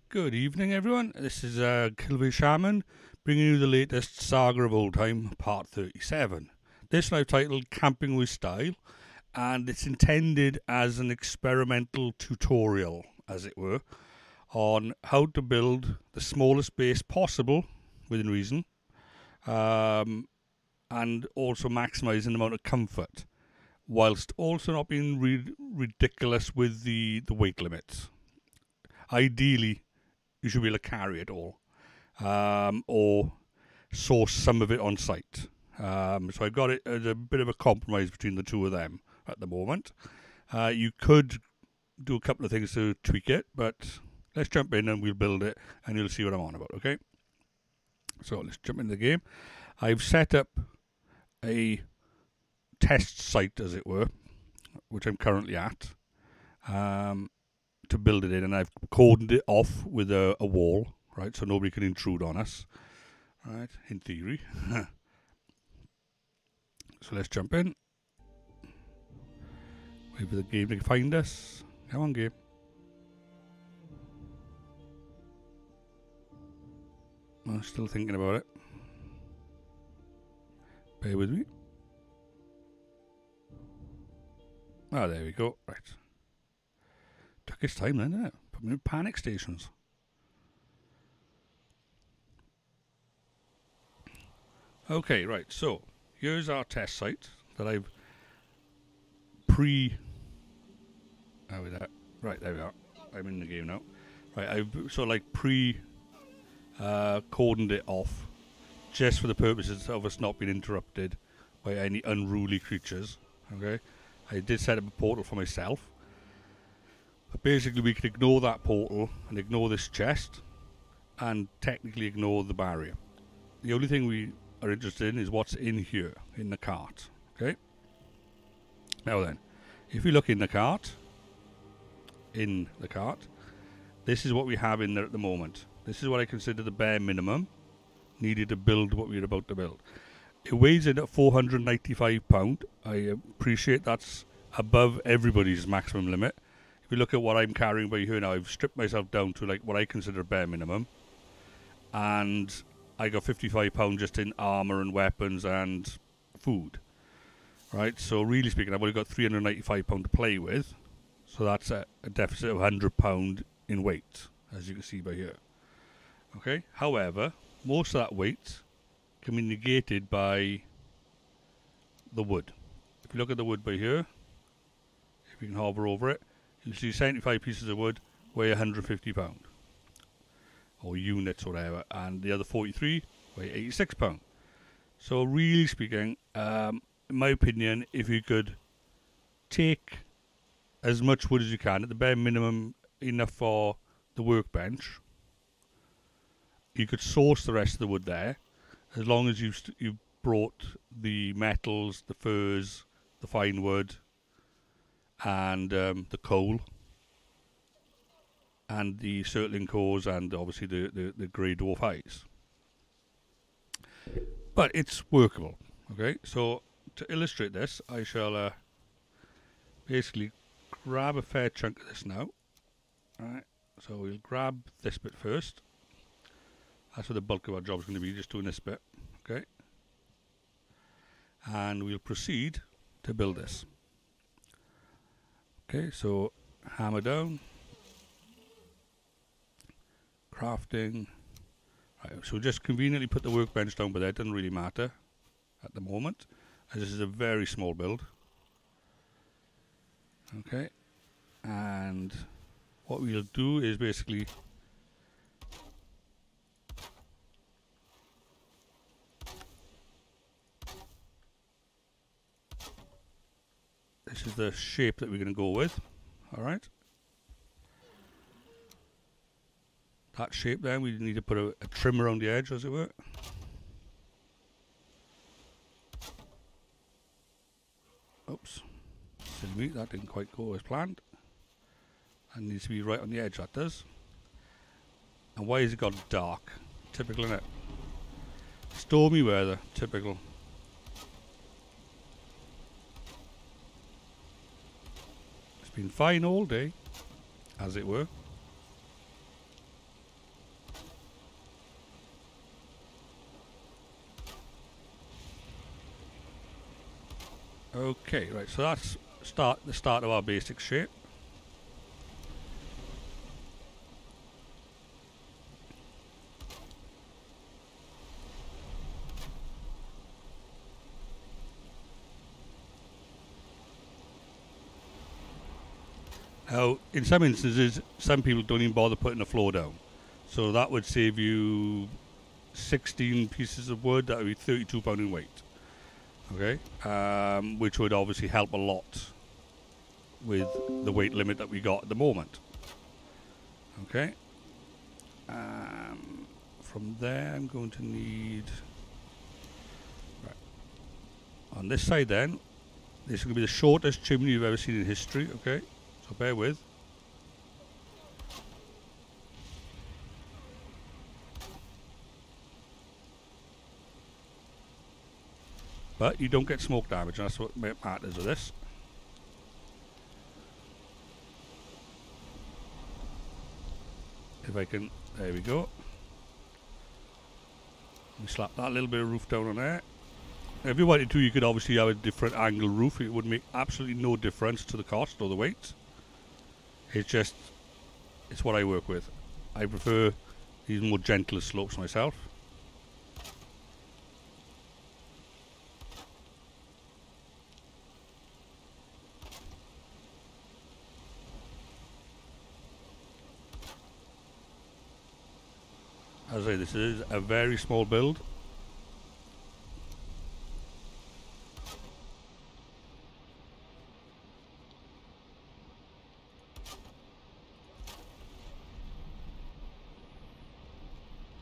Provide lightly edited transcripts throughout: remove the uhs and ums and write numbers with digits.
Good evening, everyone. This is Kilveyshaman bringing you the latest Saga of Oldheim, part 37. This one I've titled Camping with Style, and it's intended as an experimental tutorial, as it were, on how to build the smallest base possible within reason, and also maximising the amount of comfort, whilst also not being ridiculous with the weight limits. Ideally, you should be able to carry it all, or source some of it on site. So I've got it as a bit of a compromise between the two of them at the moment. You could do a couple of things to tweak it, but let's jump in and we'll build it and you'll see what I'm on about, okay? So let's jump into the game. I've set up a test site, as it were, which I'm currently at, to build it in, and I've cordoned it off with a wall, right, so nobody can intrude on us, right, in theory. So let's jump in. Wait for the game to find us. Come on, game. I'm still thinking about it. Bear with me. Ah, there we go. Right. Took its time then, didn't it? Put me in panic stations. Okay, right. So here's our test site that I've How is that? Right, there we are. I'm in the game now. Right, I've sort of like cordoned it off just for the purposes of us not being interrupted by any unruly creatures. Okay, I did set up a portal for myself. But basically, we can ignore that portal and ignore this chest, and technically ignore the barrier. The only thing we are interested in is what's in here in the cart. Okay. Now then, if you look in the cart, this is what we have in there at the moment. This is what I consider the bare minimum needed to build what we're about to build. It weighs in at £495. I appreciate that's above everybody's maximum limit. If you look at what I'm carrying by here now, I've stripped myself down to like what I consider bare minimum, and I got £55 just in armour and weapons and food. Right, so really speaking, I've only got £395 to play with, so that's a deficit of £100 in weight, as you can see by here. Okay, however, most of that weight can be negated by the wood. If you look at the wood by here, if you can hover over it, you see 75 pieces of wood weigh £150, or units or whatever, and the other 43 weigh £86. So really speaking, in my opinion, if you could take as much wood as you can, at the bare minimum enough for the workbench, you could source the rest of the wood there, as long as you've brought the metals, the furs, the fine wood, and the coal, and the circling cores, and obviously the grey dwarf eyes. But it's workable. Okay, so to illustrate this, I shall basically grab a fair chunk of this now. Alright, so we'll grab this bit first. That's where the bulk of our job is going to be, just doing this bit. Okay, and we'll proceed to build this. Okay, so hammer down, crafting. Right, so just conveniently put the workbench down, but that doesn't really matter at the moment, as this is a very small build. Okay, and what we'll do is basically this is the shape that we're going to go with. Alright, that shape then, we need to put a trim around the edge, as it were. Oops, silly me, that didn't quite go as planned. That needs to be right on the edge, that does. And why has it got dark? Typical, innit? Stormy weather, typical. It's been fine all day, as it were. Okay, right, so that's the start of our basic shape. Now, in some instances, some people don't even bother putting the floor down. So that would save you 16 pieces of wood. That would be 32 pound in weight. Okay, which would obviously help a lot with the weight limit that we got at the moment. Okay, from there I'm going to need, right, on this side then, this is going to be the shortest chimney you've ever seen in history. Okay, so bear with. But you don't get smoke damage, and that's what matters with this. If I can, there we go. We slap that little bit of roof down on there. If you wanted to, you could obviously have a different angle roof. It would make absolutely no difference to the cost or the weight. It's just, it's what I work with. I prefer these more gentler slopes myself. As I say, this is a very small build.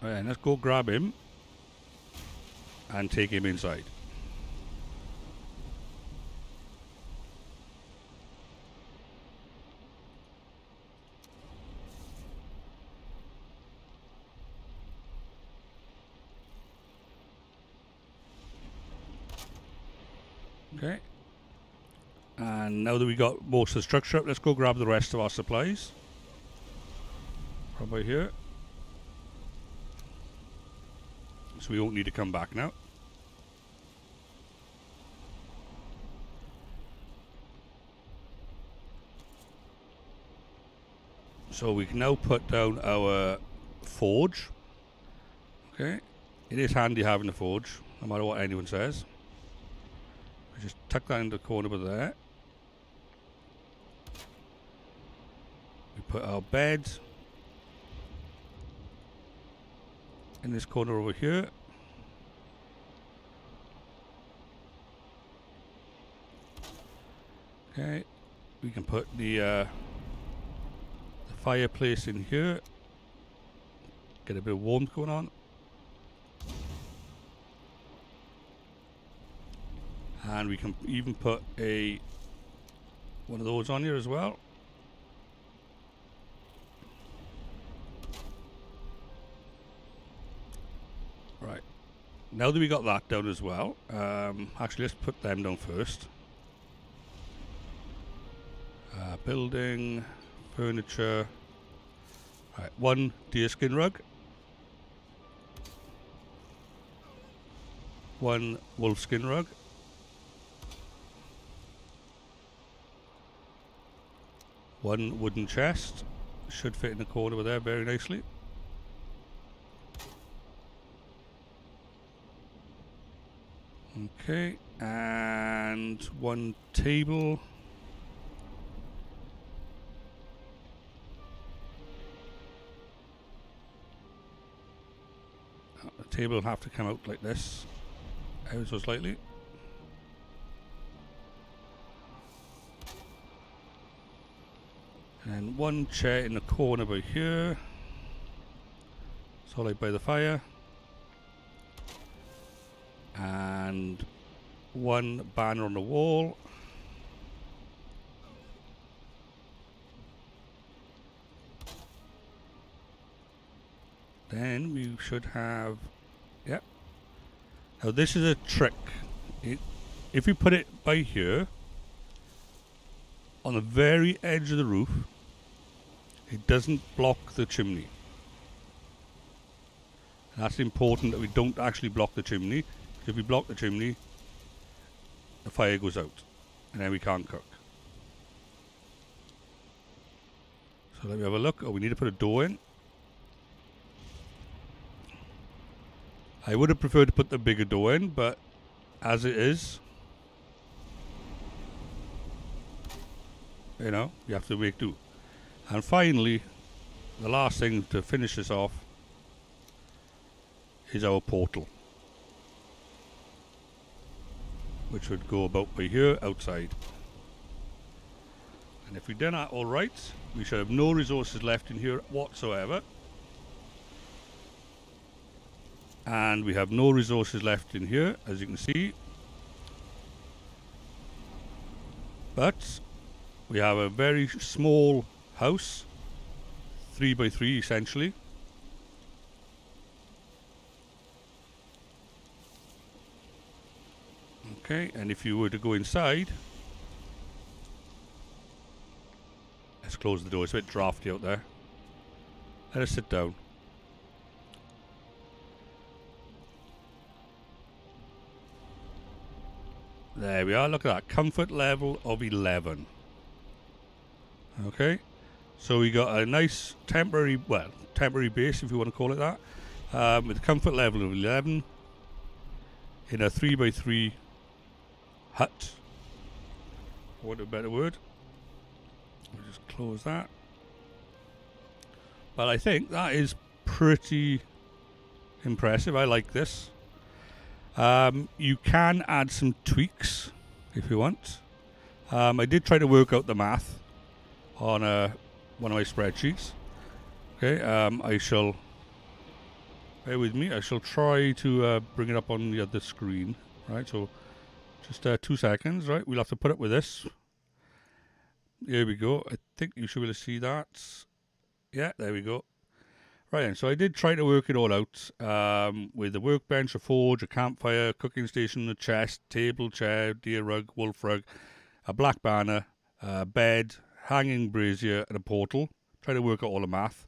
Right, let's go grab him and take him inside. Okay, and now that we got most of the structure up, let's go grab the rest of our supplies. Probably here. So we won't need to come back now. So we can now put down our forge. Okay, it is handy having a forge, no matter what anyone says. We just tuck that into the corner over there. We put our bed in this corner over here. Okay, we can put the fireplace in here. Get a bit of warmth going on. And we can even put one of those on here as well. Right, now that we got that down as well, actually let's put them down first. Building, furniture. Right, one deerskin rug, one wolfskin rug, one wooden chest, should fit in the corner over there very nicely. Okay, and one table. The table will have to come out like this, ever so slightly. And one chair in the corner by here, solid by the fire, and one banner on the wall. Then we should have, yeah. Now this is a trick. If you put it by here, on the very edge of the roof, it doesn't block the chimney. And that's important that we don't actually block the chimney. If we block the chimney, the fire goes out. and then we can't cook. So let me have a look. Oh, we need to put a door in. I would have preferred to put the bigger door in, but as it is, you know, you have to make do. And finally, the last thing to finish this off is our portal, which would go about by here outside. And if we've done that all right, we should have no resources left in here whatsoever. And we have no resources left in here, as you can see. But we have a very small house, 3 by 3 essentially. Okay, and if you were to go inside, let's close the door, it's a bit drafty out there. Let us sit down. There we are, look at that, comfort level of 11. Okay, so we got a nice temporary base, if you want to call it that, with a comfort level of 11 in a 3 by 3 hut. What a better word. We'll just close that. But I think that is pretty impressive. I like this. You can add some tweaks if you want. I did try to work out the math on one of my spreadsheets. Okay, I shall, bear with me, I shall try to bring it up on the other screen. Right, so just 2 seconds, right, we'll have to put up with this. Here we go, I think you should be able to see that. Yeah, there we go. Right then, so I did try to work it all out with a workbench, a forge, a campfire, cooking station, a chest, table, chair, deer rug, wolf rug, a black banner, a bed, hanging brazier, and a portal. Try to work out all the math.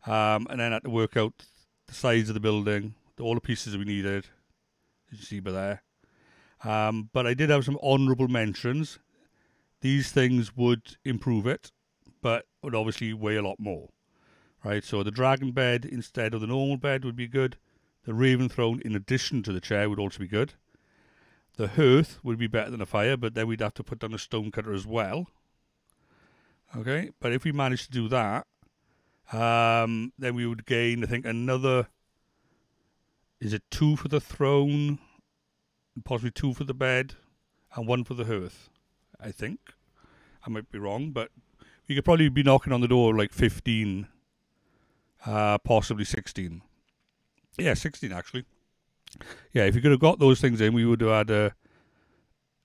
And then I had to work out the size of the building, all the pieces we needed, as you see by there. But I did have some honourable mentions. These things would improve it, but would obviously weigh a lot more. Right, so the dragon bed instead of the normal bed would be good. The raven throne in addition to the chair would also be good. The hearth would be better than a fire, but then we'd have to put down a stone cutter as well. Okay, but if we managed to do that, then we would gain, I think, another, is it 2 for the throne, possibly 2 for the bed, and 1 for the hearth, I think. I might be wrong, but we could probably be knocking on the door like 15, possibly 16. Yeah, 16 actually. Yeah, if you could have got those things in, we would have had a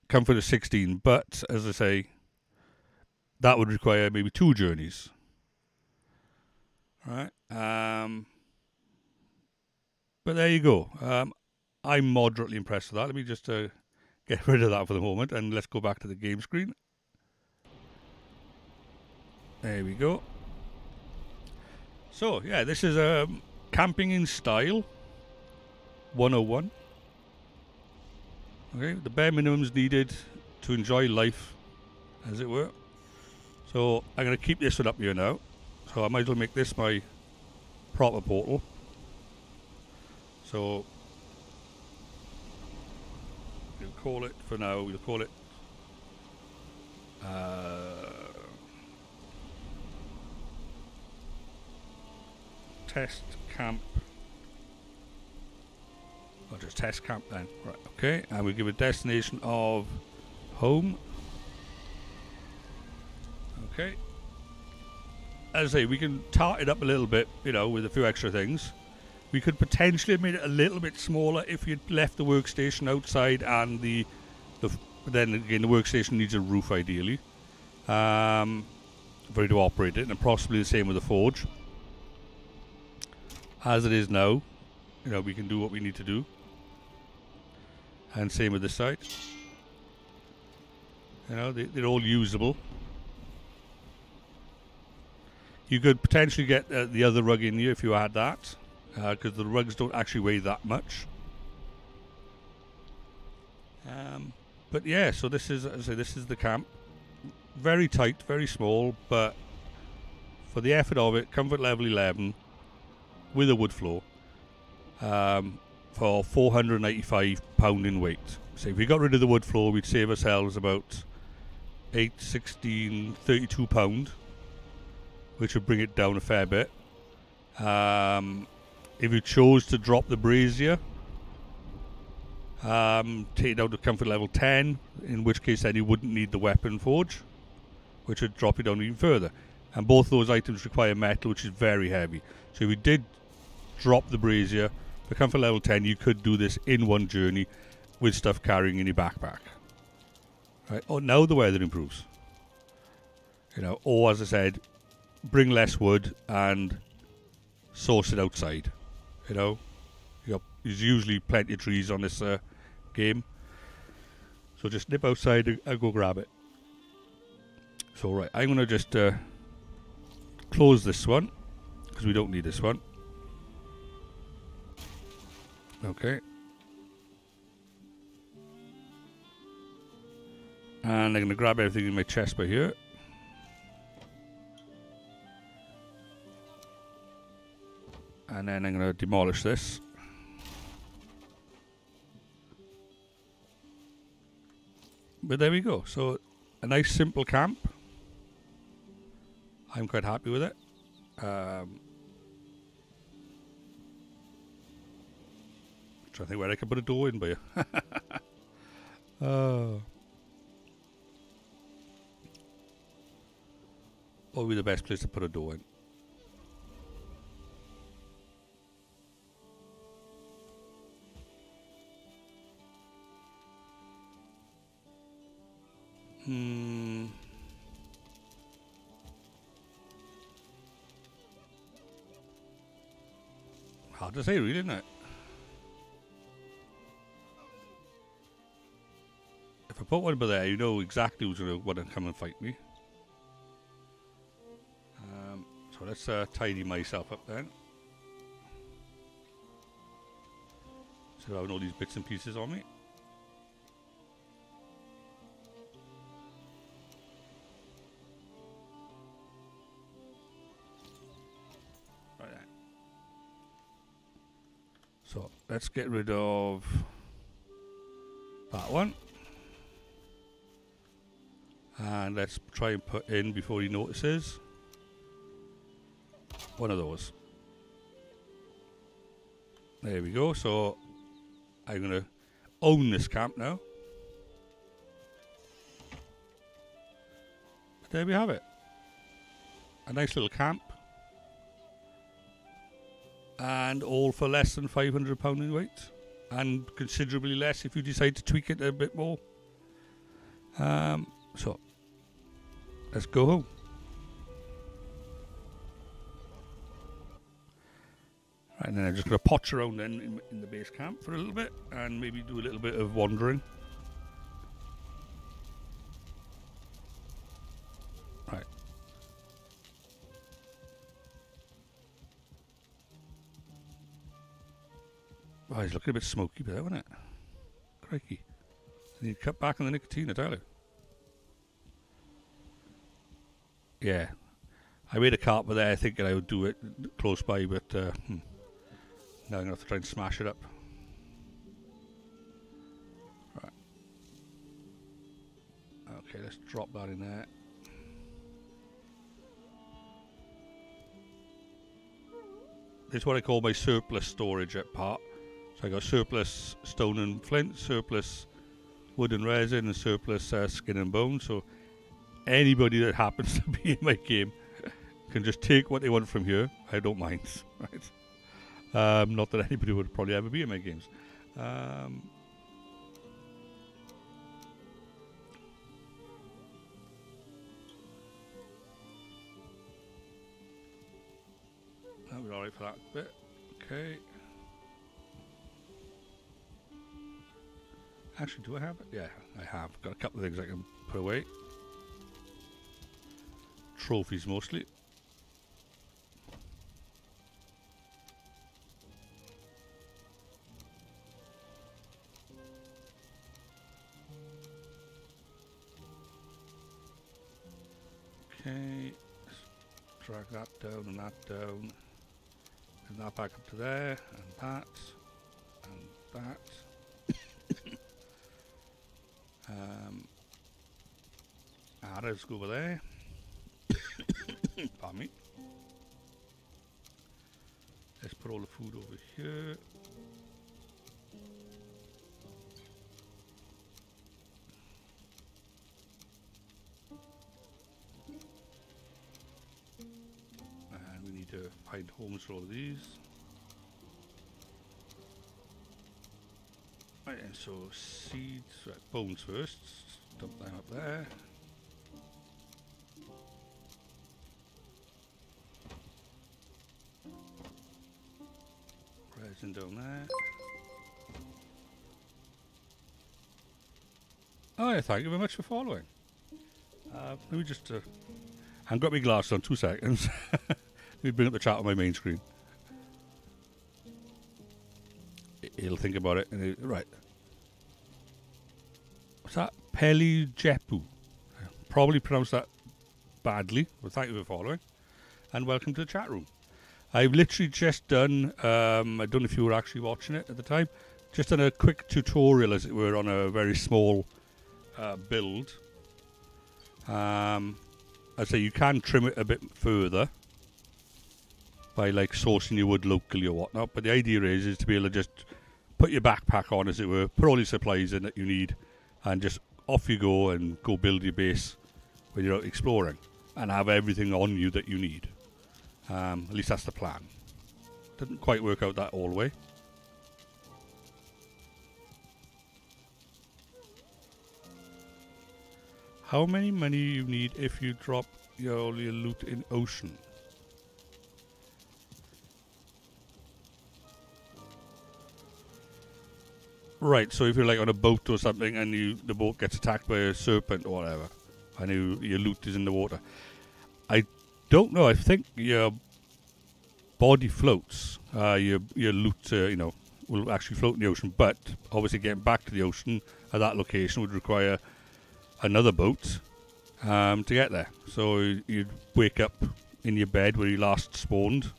comfort of 16. But, as I say, that would require maybe 2 journeys. Right. But there you go. I'm moderately impressed with that. Let me just get rid of that for the moment, and let's go back to the game screen. There we go. So, yeah, this is camping in style 101. Okay, the bare minimums needed to enjoy life, as it were. So, I'm going to keep this one up here now. So, I might as well make this my proper portal. So, we'll call it, for now, we'll call it test camp. Or just test camp then. Right, okay. And we'll give a destination of home. Okay. As I say, we can tart it up a little bit, you know, with a few extra things. We could potentially have made it a little bit smaller if you'd left the workstation outside, and then again the workstation needs a roof ideally for it to operate it, and possibly the same with the forge. As it is now, you know, we can do what we need to do. And same with this side. You know, they're all usable. You could potentially get the other rug in here if you had that, because the rugs don't actually weigh that much. But yeah, so this is, as I say, this is the camp. Very tight, very small, but for the effort of it, comfort level 11 with a wood floor for £485 in weight. So if we got rid of the wood floor, we'd save ourselves about 8, 16, £32, which would bring it down a fair bit. If you chose to drop the brazier, take it down to comfort level 10, in which case then you wouldn't need the weapon forge, which would drop it down even further. And both those items require metal, which is very heavy. So if we did drop the brazier for comfort level 10, you could do this in one journey with stuff carrying in your backpack. Right? Oh, now the weather improves. You know, or as I said, bring less wood and source it outside. You know, there's usually plenty of trees on this game, so just nip outside and go grab it. So right, I'm gonna just close this one because we don't need this one. Okay, and I'm gonna grab everything in my chest by here. And then I'm going to demolish this. But there we go. So, a nice simple camp. I'm quite happy with it. Trying to think where I can put a door in by you. What would be the best place to put a door in? Hard to say, really, isn't it? If I put one by there, you know exactly who's going to want to come and fight me. So let's tidy myself up then. So I have all these bits and pieces on me. So let's get rid of that one. And let's try and put in, before he notices, one of those. There we go. So I'm going to own this camp now. But there we have it. A nice little camp. And all for less than £500 in weight, and considerably less if you decide to tweak it a bit more. So let's go home. Right, and then I'm just going to potch around then in the base camp for a little bit, and maybe do a little bit of wandering. Right. Oh, it's looking a bit smoky there, isn't it? Crikey. I need to cut back on the nicotine, I tell you. Yeah. I made a carpet there thinking I would do it close by, but now I'm going to have to try and smash it up. Right. Okay, let's drop that in there. This is what I call my surplus storage part. So I got surplus stone and flint, surplus wood and resin, and surplus skin and bone. So anybody that happens to be in my game can just take what they want from here. I don't mind. Right? Not that anybody would probably ever be in my games. Now we're alright for that bit. Okay. Actually, do I have it? Yeah, I have. Got a couple of things I can put away. Trophies mostly. Okay, let's drag that down and that down. And that back up to there, and that, and that. Arrows go over there. Pardon me. Let's put all the food over here. And we need to find homes for all of these. Right, and so seeds, right, bones first. Dump them up there. Resin down there. Oh yeah, thank you very much for following. Let me just... I've got my glass on, 2 seconds. Let me bring up the chat on my main screen. He'll think about it. And right. What's that? Peli Jepu. Probably pronounced that badly, but thank you for following. And welcome to the chat room. I've literally just done, I don't know if you were actually watching it at the time, just done a quick tutorial, as it were, on a very small build. I'd say you can trim it a bit further by like sourcing your wood locally or whatnot, but the idea is to be able to just put your backpack on, as it were, put all your supplies in that you need, and just off you go and go build your base when you're out exploring, and have everything on you that you need. At least that's the plan. Didn't quite work out that all the way. How many money you need if you drop all your loot in ocean? Right, so if you're like on a boat or something and the boat gets attacked by a serpent or whatever, and your loot is in the water. I don't know, I think your body floats. Your loot, will actually float in the ocean, but obviously getting back to the ocean at that location would require another boat to get there. So you'd wake up in your bed where you last spawned.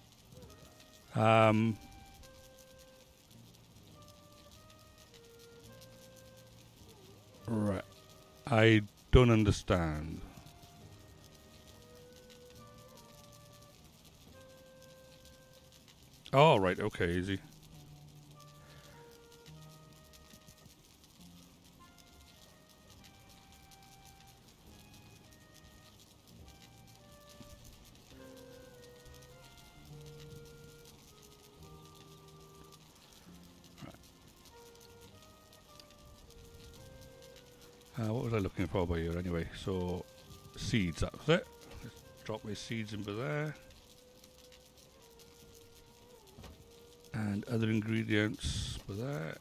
Right. I don't understand. Oh, right, okay, easy. What was I looking for by here anyway? So, seeds, that was it. Let's drop my seeds into there. And other ingredients for that.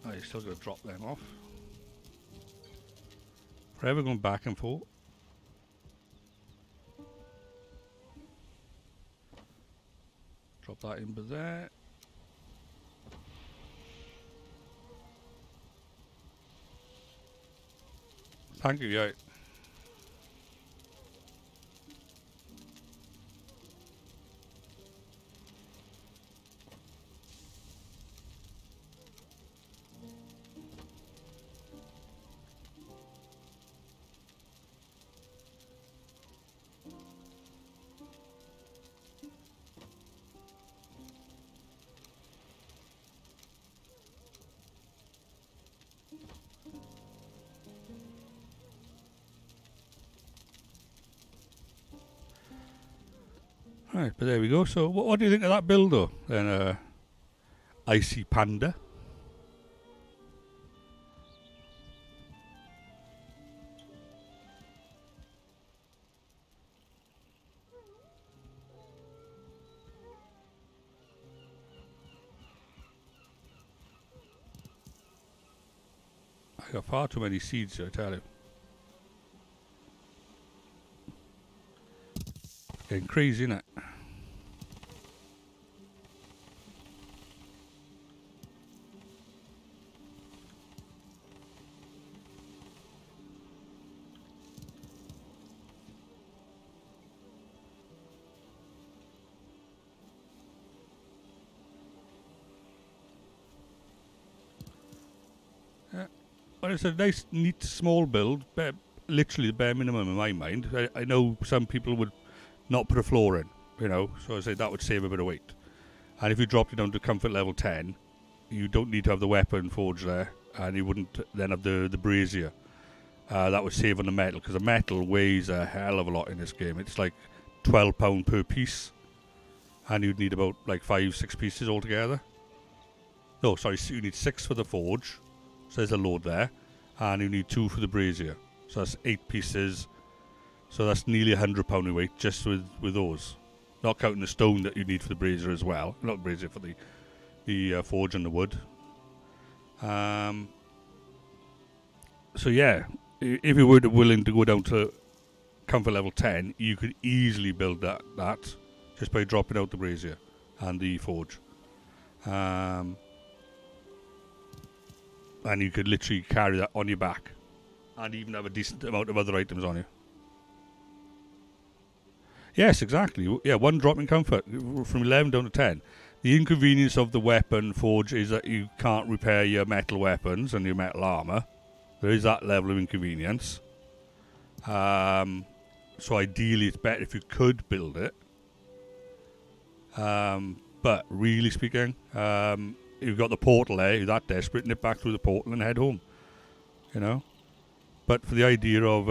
Oh, you still got to drop them off. Forever going back and forth. Drop that into there. Thank you, yeah. Right, but there we go. So, what do you think of that build, though? Then, Icy Panda. I got far too many seeds here, I tell you. Getting crazy, innit? it's a nice, neat, small build. Literally the bare minimum in my mind. I know some people would not put a floor in, you know, so I say that would save a bit of weight. And if you dropped it down to comfort level 10, you don't need to have the weapon forge there, and you wouldn't then have the brazier. That would save on the metal, because the metal weighs a hell of a lot in this game. It's like £12 per piece, and you'd need about like 5-6 pieces altogether. No, sorry, you need 6 for the forge, so there's a load there, and you need 2 for the brazier, so that's 8 pieces. So that's nearly £100 in weight just with those, not counting the stone that you need for the brazier as well. Not the brazier, for the forge and the wood. So yeah, if you were willing to go down to comfort level 10, you could easily build that just by dropping out the brazier and the forge. And you could literally carry that on your back and even have a decent amount of other items on you. Yes, exactly. Yeah, 1 drop in comfort from 11 down to 10. The inconvenience of the weapon forge is that you can't repair your metal weapons and your metal armor. There is that level of inconvenience. So ideally it's better if you could build it. But really speaking, you've got the portal there, you're that desperate, nip back through the portal and head home. You know? But for the idea of,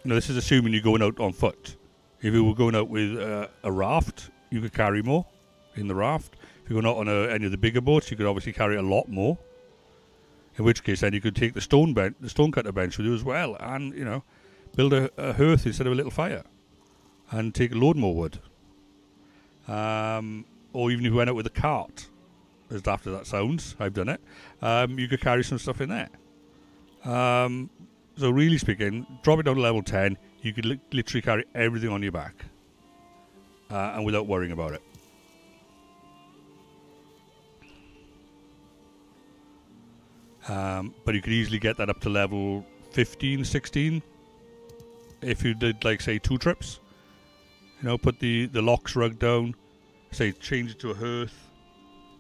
this is assuming you're going out on foot. If you were going out with a raft, you could carry more in the raft. If you're going out on any of the bigger boats, you could obviously carry a lot more. In which case, then you could take the stone cutter bench with you as well, and build a hearth instead of a little fire, and take a load more wood. Or even if you went out with a cart, as daft as that sounds, I've done it. You could carry some stuff in there. So really speaking, drop it down to level 10. You could literally carry everything on your back, and without worrying about it. But you could easily get that up to level 15, 16 if you did, like, say, 2 trips. Put the lox rug down, say, change it to a hearth,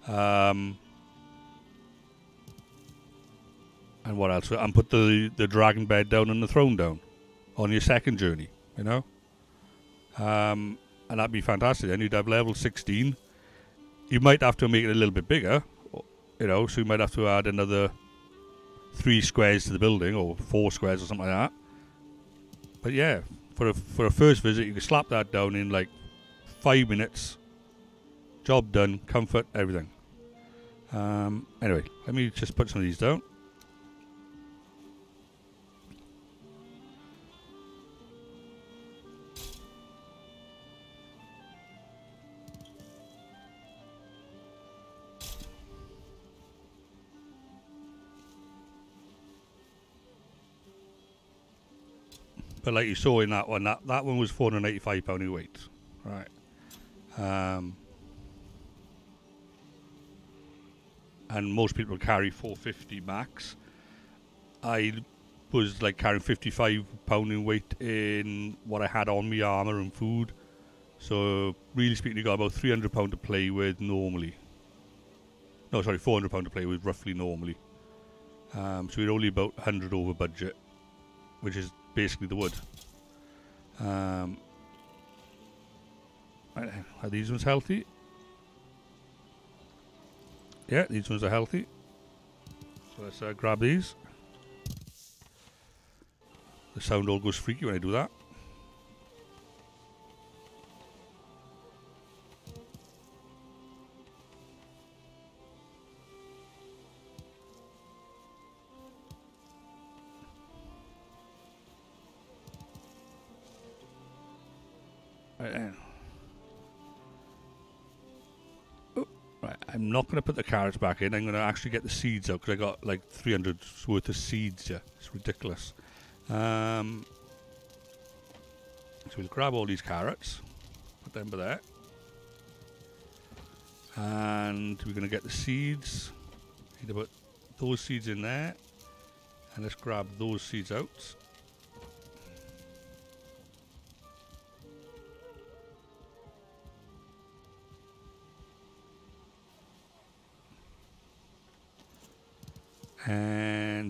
and what else? And put the dragon bed down and the throne down on your second journey, and that'd be fantastic. Then you'd have level 16. You might have to make it a little bit bigger, so you might have to add another 3 squares to the building, or 4 squares or something like that. But yeah, for a first visit, you can slap that down in like 5 minutes. Job done, comfort, everything. Anyway, let me just put some of these down. But like you saw in that one, that one was £485 in weight. Right. And most people carry 450 max. I was like carrying £55 in weight in what I had on me, armour and food. So really speaking, you got about £300 to play with normally. No, sorry, £400 to play with roughly normally. So you're only about 100 over budget, which is basically the wood. Are these ones healthy? Yeah, these ones are healthy. So let's grab these. The sound all goes freaky when I do that. Right then. Right, I'm not going to put the carrots back in. I'm going to actually get the seeds out, because I got like 300 worth of seeds here. It's ridiculous. So we'll grab all these carrots, put them there, and we're going to get the seeds. Need to put those seeds in there, and let's grab those seeds out. And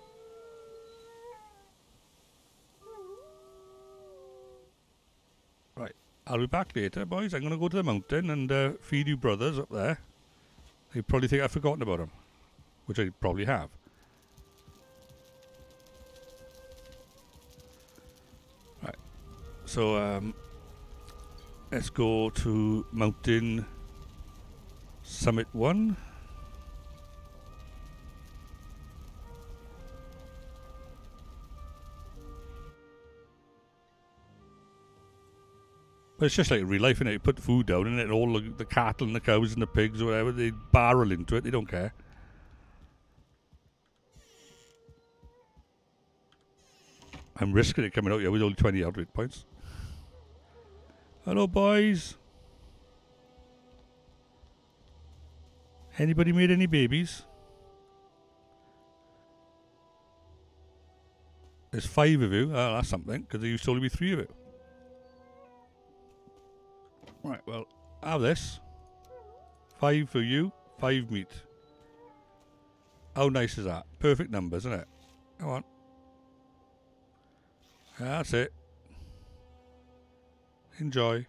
I'll be back later, boys. I'm going to go to the mountain and feed you brothers up there. They probably think I've forgotten about them, which I probably have. Right. So, let's go to Mountain Summit 1. But it's just like real life, innit? You put the food down and it all the cattle and the cows and the pigs or whatever, they barrel into it, they don't care. I'm risking it coming out here with only 20 outwit points. Hello, boys. Anybody made any babies? There's 5 of you. Oh, that's something, because there used to only be 3 of you. Right, well, have this. 5 for you, 5 meat. How nice is that? Perfect numbers, isn't it? Come on. That's it. Enjoy.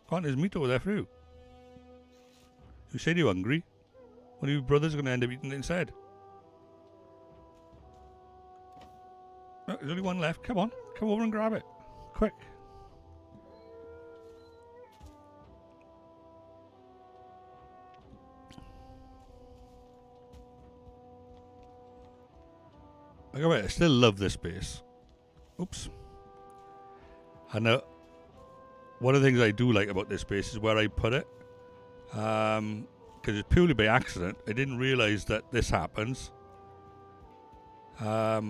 Can't there's meat over there for you. You said you're hungry. One of your brothers are going to end up eating it instead. Oh, there's only one left. Come on. Come over and grab it. Quick. I still love this base. Oops. And one of the things I do like about this base is where I put it. Because it's purely by accident. I didn't realise that this happens. They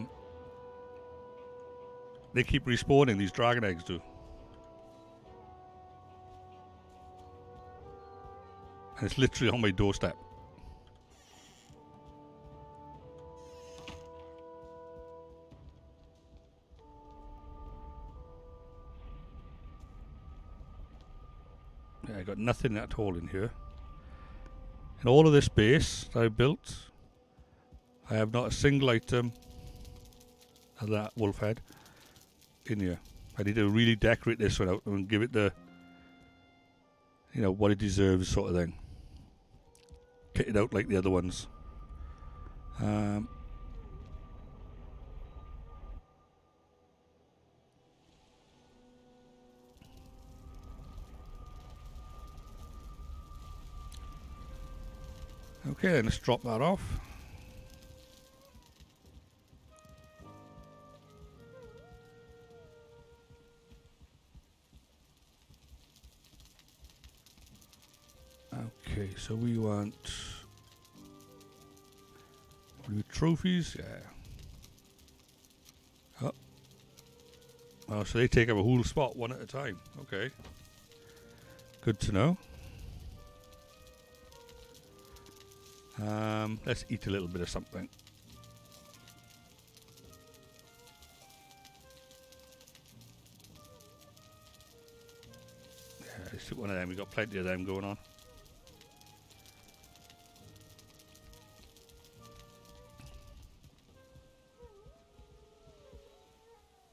keep respawning, these dragon eggs do. And it's literally on my doorstep. I got nothing at all in here. In all of this base that I built, I have not a single item of that wolf head in here. I need to really decorate this one out and give it the, you know, what it deserves sort of thing. Kit it out like the other ones. Okay, then let's drop that off. Okay, so we want trophies, yeah. Oh, so they take up a whole spot one at a time. Okay, good to know. Let's eat a little bit of something. Yeah, let's do one of them. We've got plenty of them going on.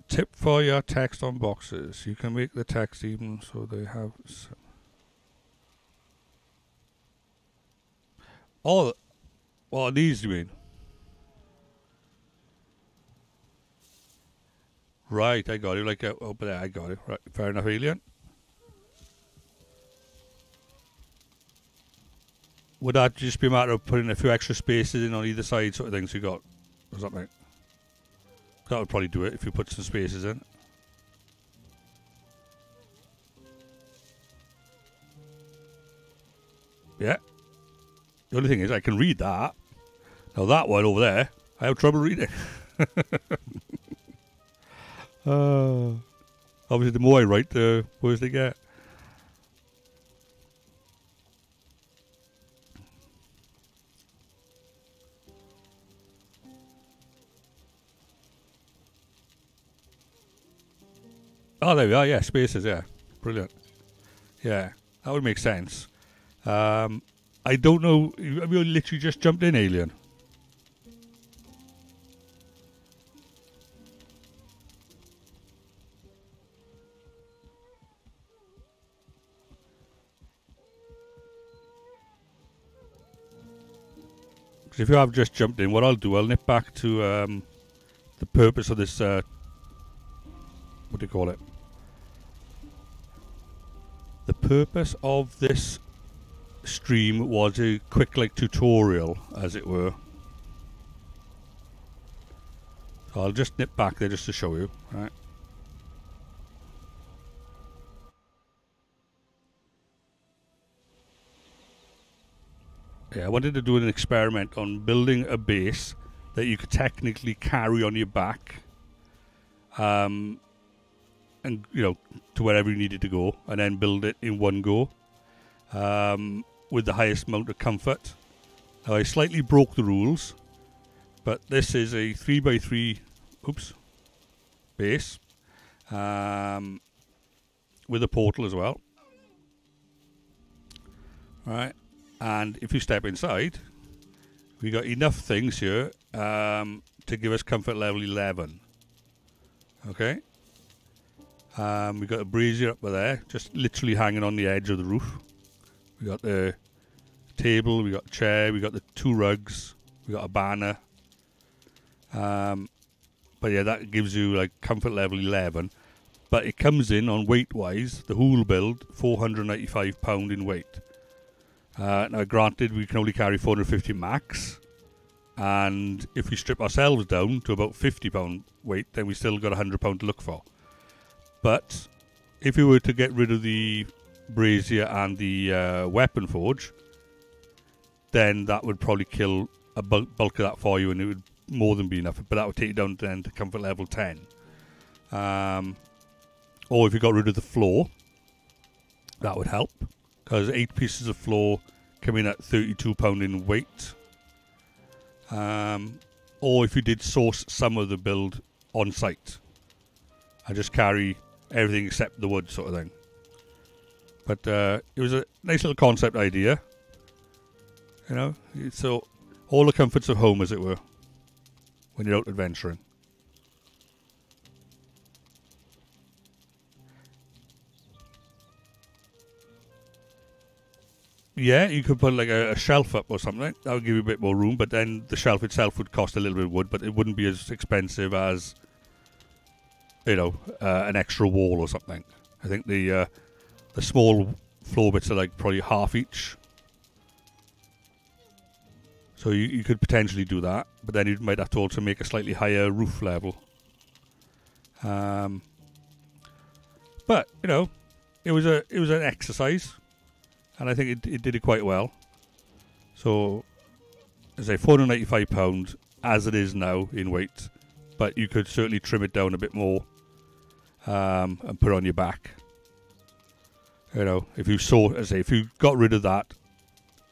Tip for your text on boxes. You can make the text even so they have some. Oh, what are these you mean? Right, I got it. Like over there, I got it. Right, fair enough, alien. Would that just be a matter of putting a few extra spaces in on either side, sort of things you got, or something? That would probably do it if you put some spaces in. Yeah. The only thing is, I can read that. Now that one over there, I have trouble reading. Obviously, the more I write, the worse they get. Oh, there we are. Yeah, spaces. Yeah, brilliant. Yeah, that would make sense. I don't know. Have you literally just jumped in, alien? Because if you have just jumped in, what I'll do, I'll nip back to the purpose of this, what do you call it? The purpose of this stream was a quick like tutorial, as it were. So I'll just nip back there just to show you, right? Yeah, I wanted to do an experiment on building a base that you could technically carry on your back, and you know, to wherever you needed to go, and then build it in one go, with the highest amount of comfort. Now I slightly broke the rules, but this is a 3x3, base, with a portal as well. Right, and if you step inside, we got enough things here to give us comfort level 11. Okay. We got a brazier up there, just literally hanging on the edge of the roof. We got the table, we got a chair, we got the 2 rugs, we got a banner. But yeah, that gives you like comfort level 11. But it comes in on weight wise, the whole build, £495 in weight. Now granted, we can only carry 450 max. And if we strip ourselves down to about £50 weight, then we still got £100 to look for. But if we were to get rid of the brazier and the weapon forge, then that would probably kill a bulk of that for you, and it would more than be enough. But that would take you down then to comfort level 10. Or if you got rid of the floor, that would help, because 8 pieces of floor come in at £32 in weight. Or if you did source some of the build on site and just carry everything except the wood sort of thing. But it was a nice little concept idea, you know, so all the comforts of home, as it were, when you're out adventuring. Yeah, you could put like a shelf up or something. That would give you a bit more room, but then the shelf itself would cost a little bit of wood, but it wouldn't be as expensive as, you know, an extra wall or something. I think the small floor bits are like probably half each. So you could potentially do that, but then you might have to also make a slightly higher roof level. But you know, it was an exercise, and I think it did it quite well. So, as I say, £495 as it is now in weight, but you could certainly trim it down a bit more and put it on your back. You know, if you if you got rid of that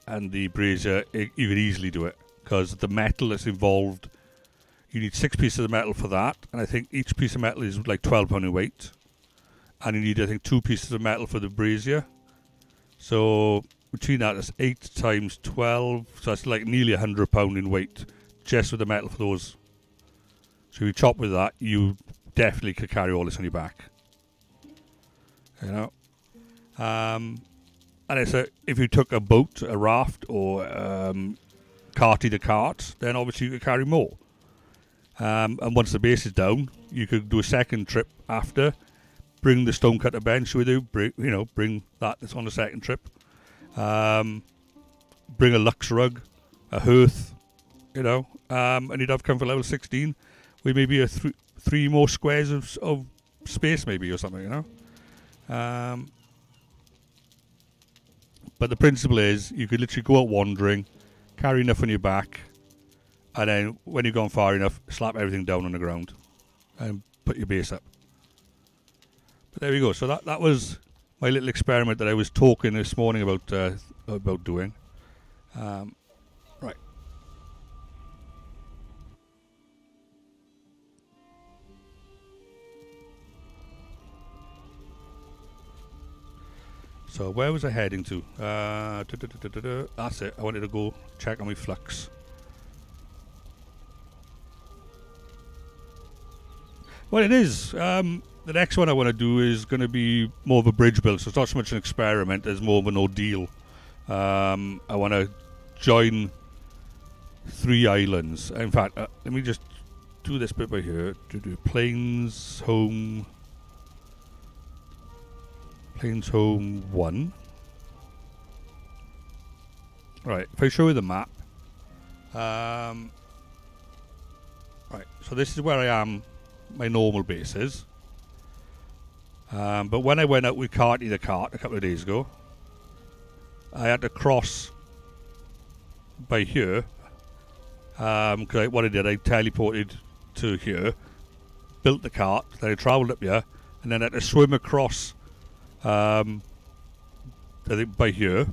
and the brazier, you could easily do it, because the metal that's involved, you need 6 pieces of metal for that, and I think each piece of metal is like £12 in weight, and you need, I think, 2 pieces of metal for the brazier. So between that, that's 8 times 12, so that's like nearly £100 in weight just with the metal for those. So if you chop with that, you definitely could carry all this on your back, you know. And it's if you took a boat, a raft, or carty to cart, then obviously you could carry more. And once the base is down, you could do a second trip after, bring the stonecutter bench with you, bring that that's on the second trip, bring a luxe rug, a hearth, you know, and you'd have comfort level 16 with maybe a 3 more squares of space maybe or something, you know. But the principle is, you could literally go out wandering, carry enough on your back, and then when you've gone far enough, slap everything down on the ground and put your base up. But there we go. So that was my little experiment that I was talking this morning about doing. Right. So where was I heading to? That's it. I wanted to go check on my flux. Well, it is. The next one I want to do is going to be more of a bridge build. So it's not so much an experiment as more of an ordeal. I want to join 3 islands. In fact, let me just do this bit by here. Do plains home 1. Right, if I show you the map. Right, so this is where I am, my normal base is. But when I went out with Carty the cart a couple of days ago, I had to cross by here. Because what I did, I teleported to here, built the cart, then I travelled up here, and then I had to swim across, I think by here,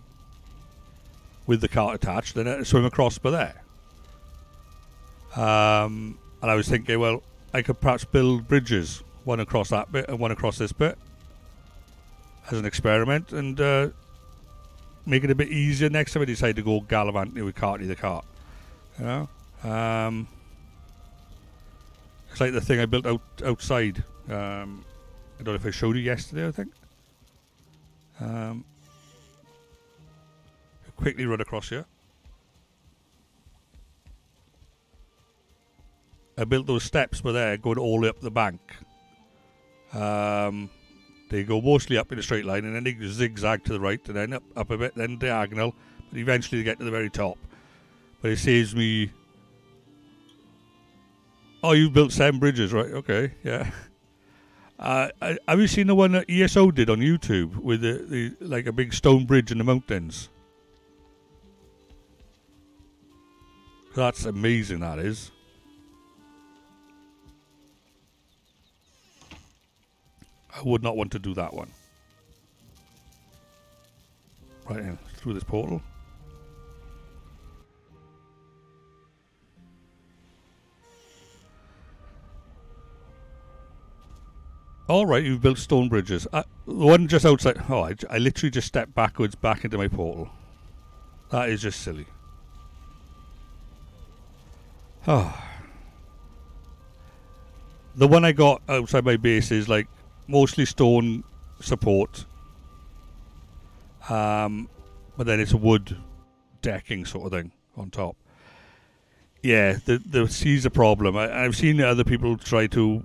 with the cart attached, then I had to swim across by there. And I was thinking, well, I could perhaps build bridges, one across that bit and one across this bit, as an experiment, and make it a bit easier next time I decide to go gallivanting with Carty the cart. You know, it's like the thing I built outside. I don't know if I showed you yesterday. I think. Quickly run across here. I built those steps by there, going all the way up the bank. They go mostly up in a straight line, and then they zigzag to the right, and then up a bit, then diagonal, but eventually they get to the very top. But it saves me... Oh, you've built 7 bridges, right? Okay, yeah. Have you seen the one that ESO did on YouTube with the like a big stone bridge in the mountains? That's amazing, that is. I would not want to do that one. Right in, through this portal. Alright, you've built stone bridges. The one just outside... Oh, I literally just stepped backwards back into my portal. That is just silly. Oh. The one I got outside my base is like mostly stone support. But then it's a wood decking sort of thing on top. Yeah, the sea's a problem. I've seen other people try to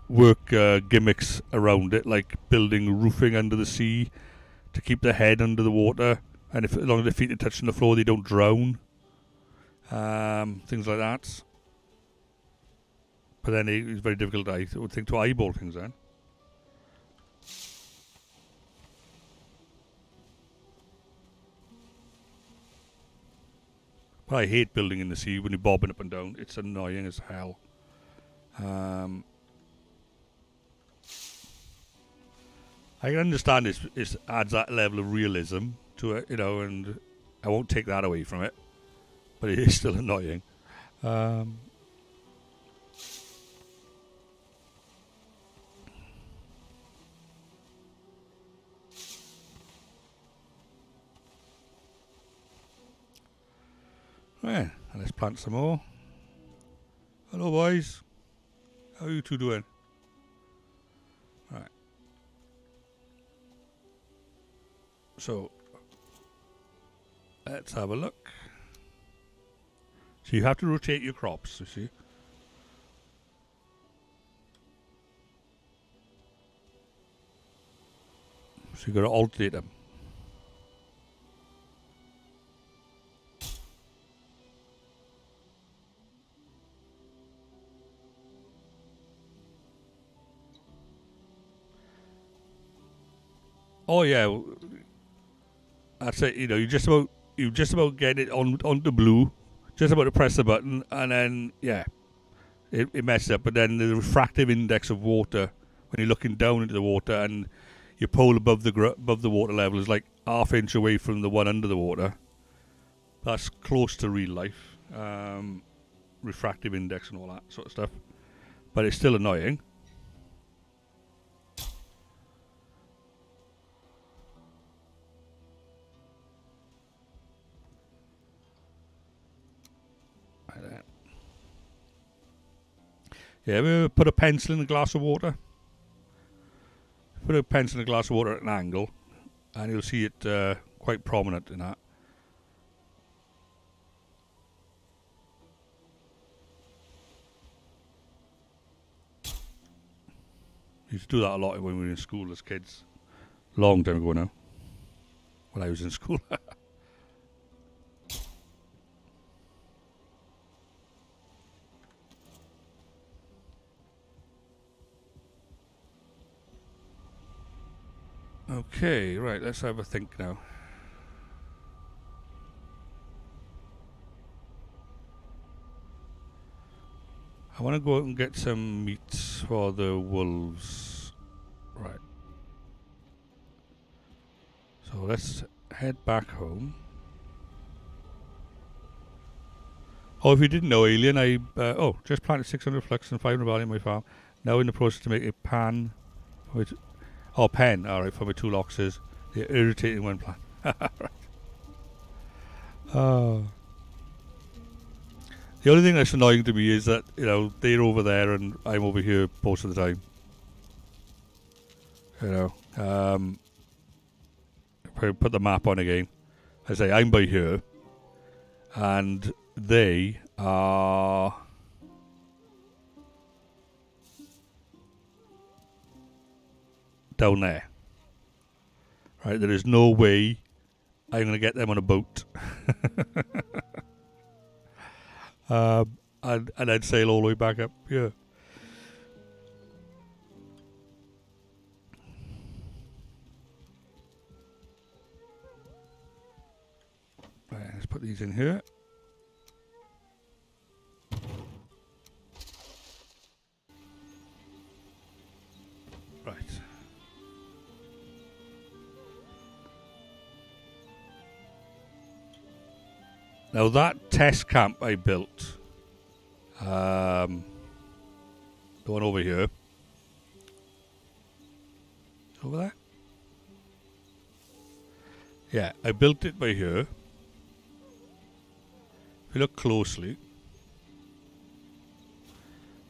work gimmicks around it, like building roofing under the sea to keep the head under the water, and as long as their feet are touching the floor, they don't drown. Things like that. But then it's very difficult, I would think, to eyeball things then. But I hate building in the sea when you're bobbing up and down. It's annoying as hell. I can understand it adds that level of realism to it, you know, and I won't take that away from it. But it is still annoying. Yeah, let's plant some more. Hello, boys. How are you two doing? Right. So, let's have a look. So you have to rotate your crops, you see. So you've got to alternate them. Oh yeah, that's it. You know, you just about get it on the blue, just about to press the button, and then yeah, it messes up. But then the refractive index of water when you're looking down into the water, and your pole above the water level is like half inch away from the one under the water. That's close to real life, refractive index and all that sort of stuff. But it's still annoying. Yeah, have you ever put a pencil in a glass of water? Put a pencil in a glass of water at an angle, and you'll see it quite prominent in that. Used to do that a lot when we were in school as kids. Long time ago now. When I was in school. Okay, right, let's have a think now. I want to go out and get some meat for the wolves. Right. So let's head back home. Oh, if you didn't know, Alien, I just planted 600 flux and 500 barley on my farm. Now in the process to make a pan. Pen, alright, for my 2 loxes. They're irritating when planted. Right. The only thing that's annoying to me is that, you know, they're over there and I'm over here most of the time. You know, if I put the map on again, I say I'm by here and they are down there. Right, there is no way I'm going to get them on a boat. And I'd sail all the way back up here. Right, let's put these in here. Right. Now that test camp I built, the one over here, over there? Yeah, I built it by here. If you look closely,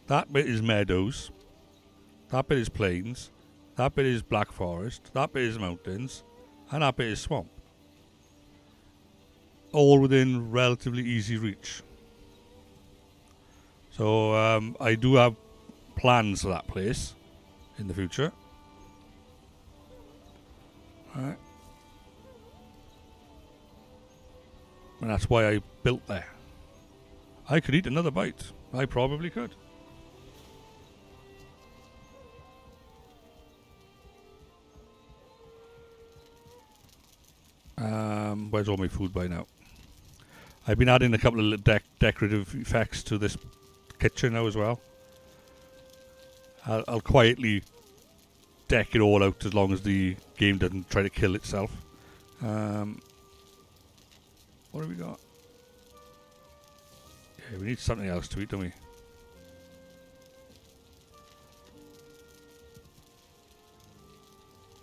that bit is meadows, that bit is plains, that bit is black forest, that bit is mountains, and that bit is swamp. All within relatively easy reach. So I do have plans for that place in the future. Right. And that's why I built there. I could eat another bite. I probably could. Where's all my food by now? I've been adding a couple of decorative effects to this kitchen now as well. I'll quietly deck it all out as long as the game doesn't try to kill itself. What have we got? Yeah, we need something else to eat, don't we?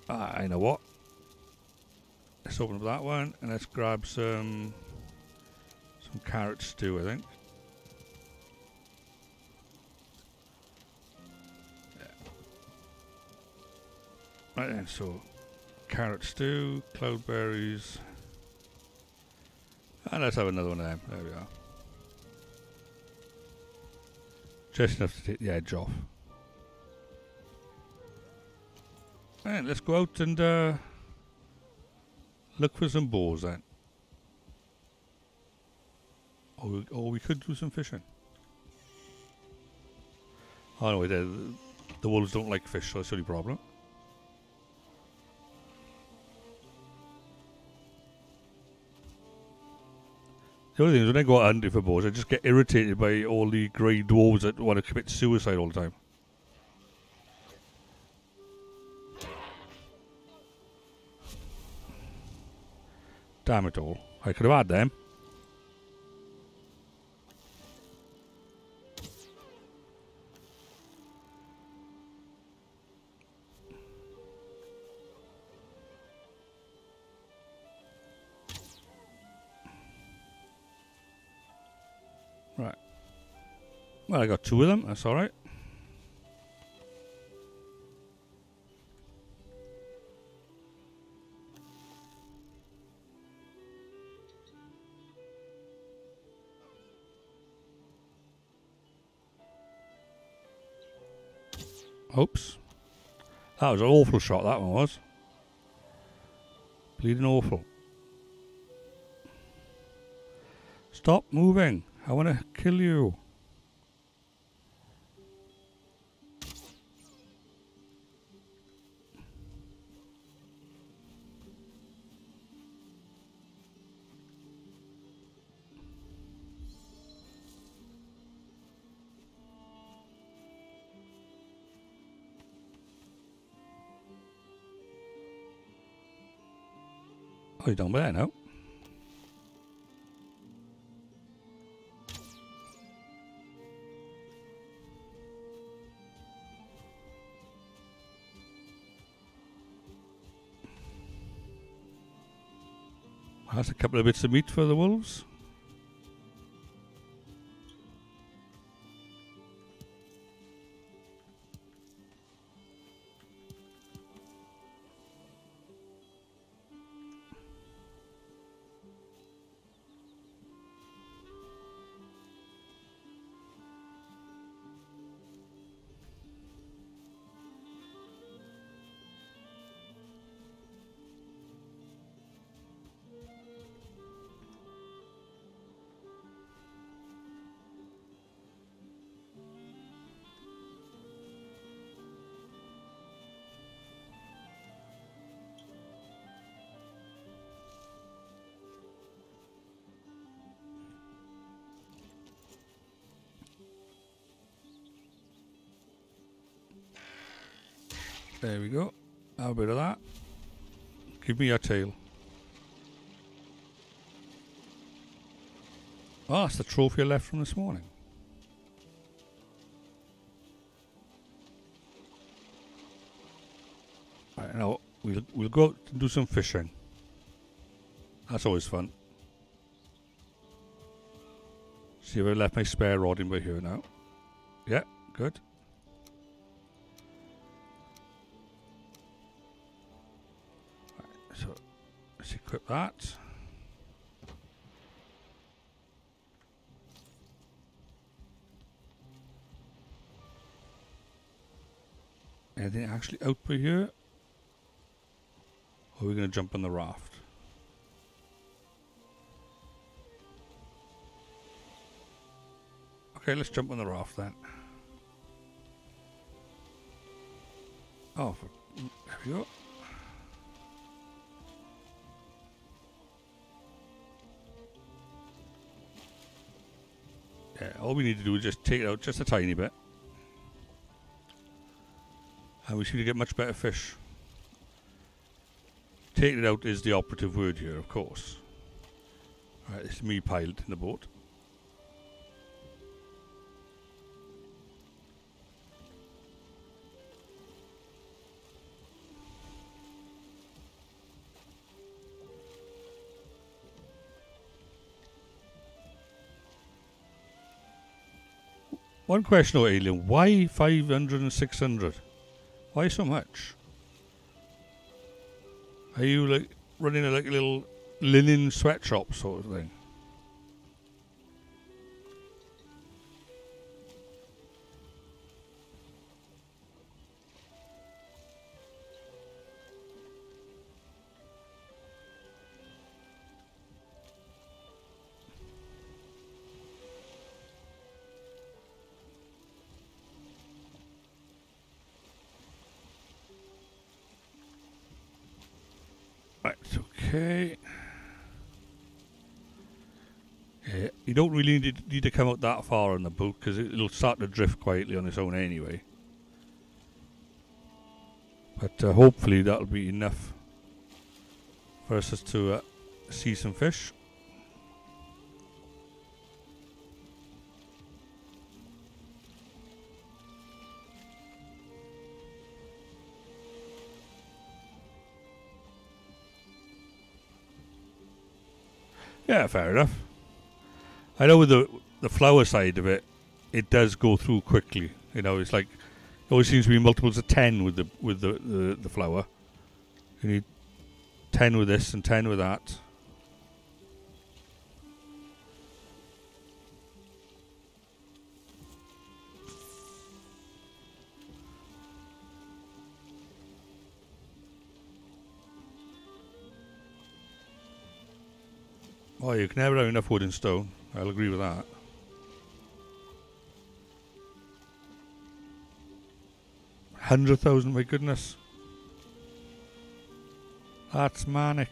I know what. Let's open up that one and let's grab some carrot stew, I think. Yeah. Right then, so carrot stew, cloudberries, and let's have another one of them. There we are. Just enough to take the edge off. And let's go out and look for some boars then. Or we could do some fishing. Oh no, the wolves don't like fish, so that's the only problem. The only thing is when I go out hunting for boars, I just get irritated by all the grey dwarves that want to commit suicide all the time. Damn it all. I could have had them. Right. Well, I got 2 of them. That's all right. Oops. That was an awful shot, that one was. Bleeding awful. Stop moving. I want to kill you. Oh, you're down there now. That's a couple of bits of meat for the wolves. There we go. Have a bit of that. Give me your tail. Oh, that's the trophy I left from this morning. Right, now we'll go out and do some fishing. That's always fun. See if I left my spare rod in by here now. Yeah, good. Right, so let's equip that. Anything actually out by here? Or are we going to jump on the raft? Okay, let's jump on the raft then. Oh, there we go. Yeah, all we need to do is just take it out just a tiny bit. And we seem to get much better fish. Taking it out is the operative word here, of course. Alright, this is me pilot in the boat. One question, though, Alien. Why 500 and 600? Why so much? Are you like running a like little linen sweatshop sort of thing? Right, okay. Yeah, you don't really need to come out that far on the boat because it'll start to drift quietly on its own anyway. But hopefully that'll be enough for us to see some fish. Yeah, fair enough. I know with the flower side of it, it does go through quickly. You know, it's like it always seems to be multiples of 10 with the flower. You need 10 with this and 10 with that. Oh, you can never have enough wood and stone. I'll agree with that. $100,000, my goodness. That's manic.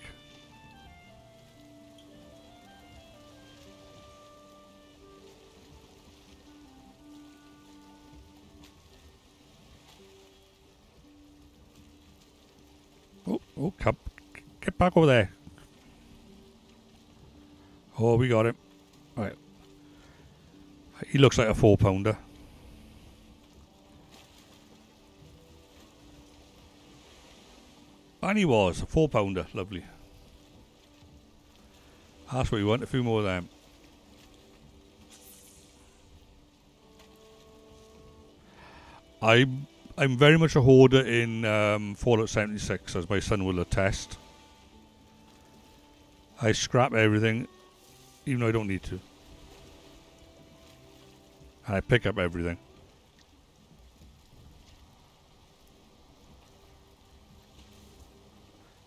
Oh, come. Get back over there. Oh, we got him. Right. He looks like a 4-pounder. And he was a 4-pounder. Lovely. That's what we want. A few more of them. I'm very much a hoarder in Fallout 76, as my son will attest. I scrap everything, even though I don't need to. And I pick up everything.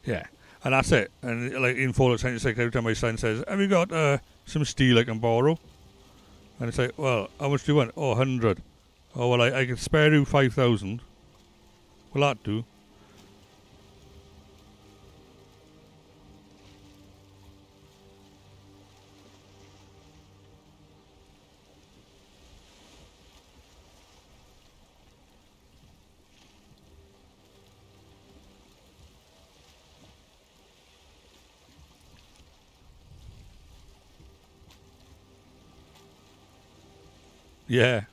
Yeah, and that's it. And like in Fallout 76, every time my son says, "Have you got some steel I can borrow?" And it's like, "Well, how much do you want?" "Oh, 100. "Oh, well, I can spare you 5,000. Will that do?" Yeah.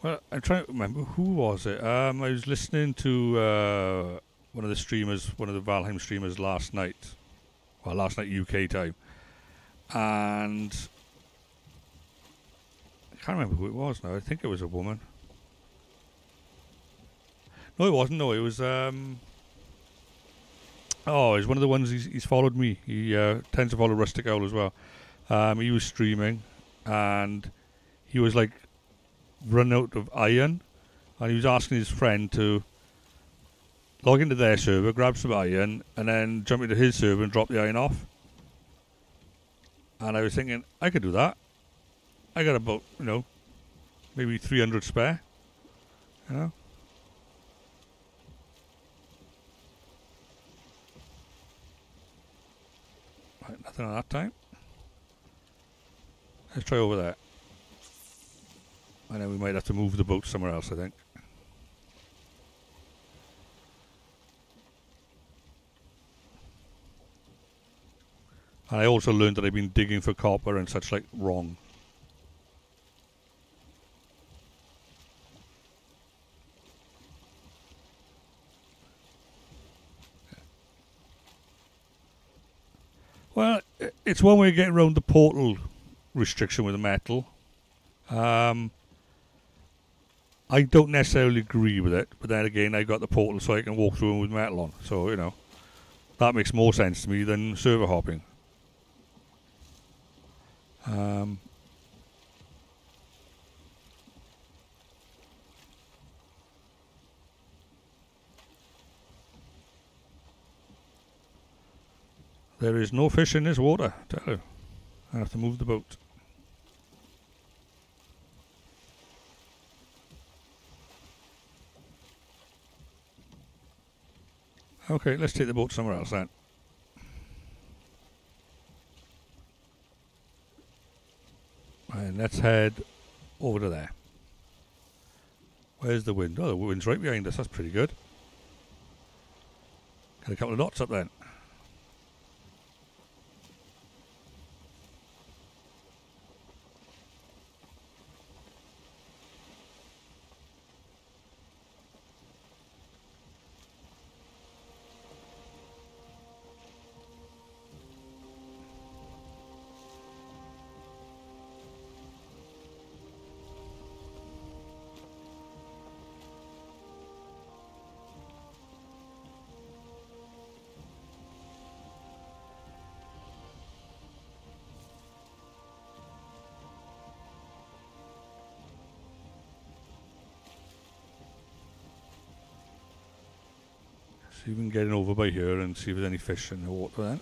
Well, I'm trying to remember, who was it? I was listening to one of the streamers, one of the Valheim streamers last night. Well, last night UK time. And I can't remember who it was now. I think it was a woman. No, it wasn't. No, it was oh, it's one of the ones he's followed me. He tends to follow Rustic Owl as well. He was streaming and he was like run out of iron, and he was asking his friend to log into their server, grab some iron, and then jump into his server and drop the iron off. And I was thinking, I could do that. I got about, maybe 300 spare. You know? Right, nothing on that time. Let's try over there. And then we might have to move the boat somewhere else, I think. And I also learned that I've been digging for copper and such like wrong. Well, it's one way of getting around the portal restriction with the metal. I don't necessarily agree with it, but then again, I got the portal so I can walk through them with metal on. So, that makes more sense to me than server hopping. There is no fish in this water, tell you. I have to move the boat. Okay, let's take the boat somewhere else then. And let's head over to there. Where's the wind? Oh, the wind's right behind us. That's pretty good. Got a couple of knots up then. See if we can get in over by here and see if there's any fish in the water then.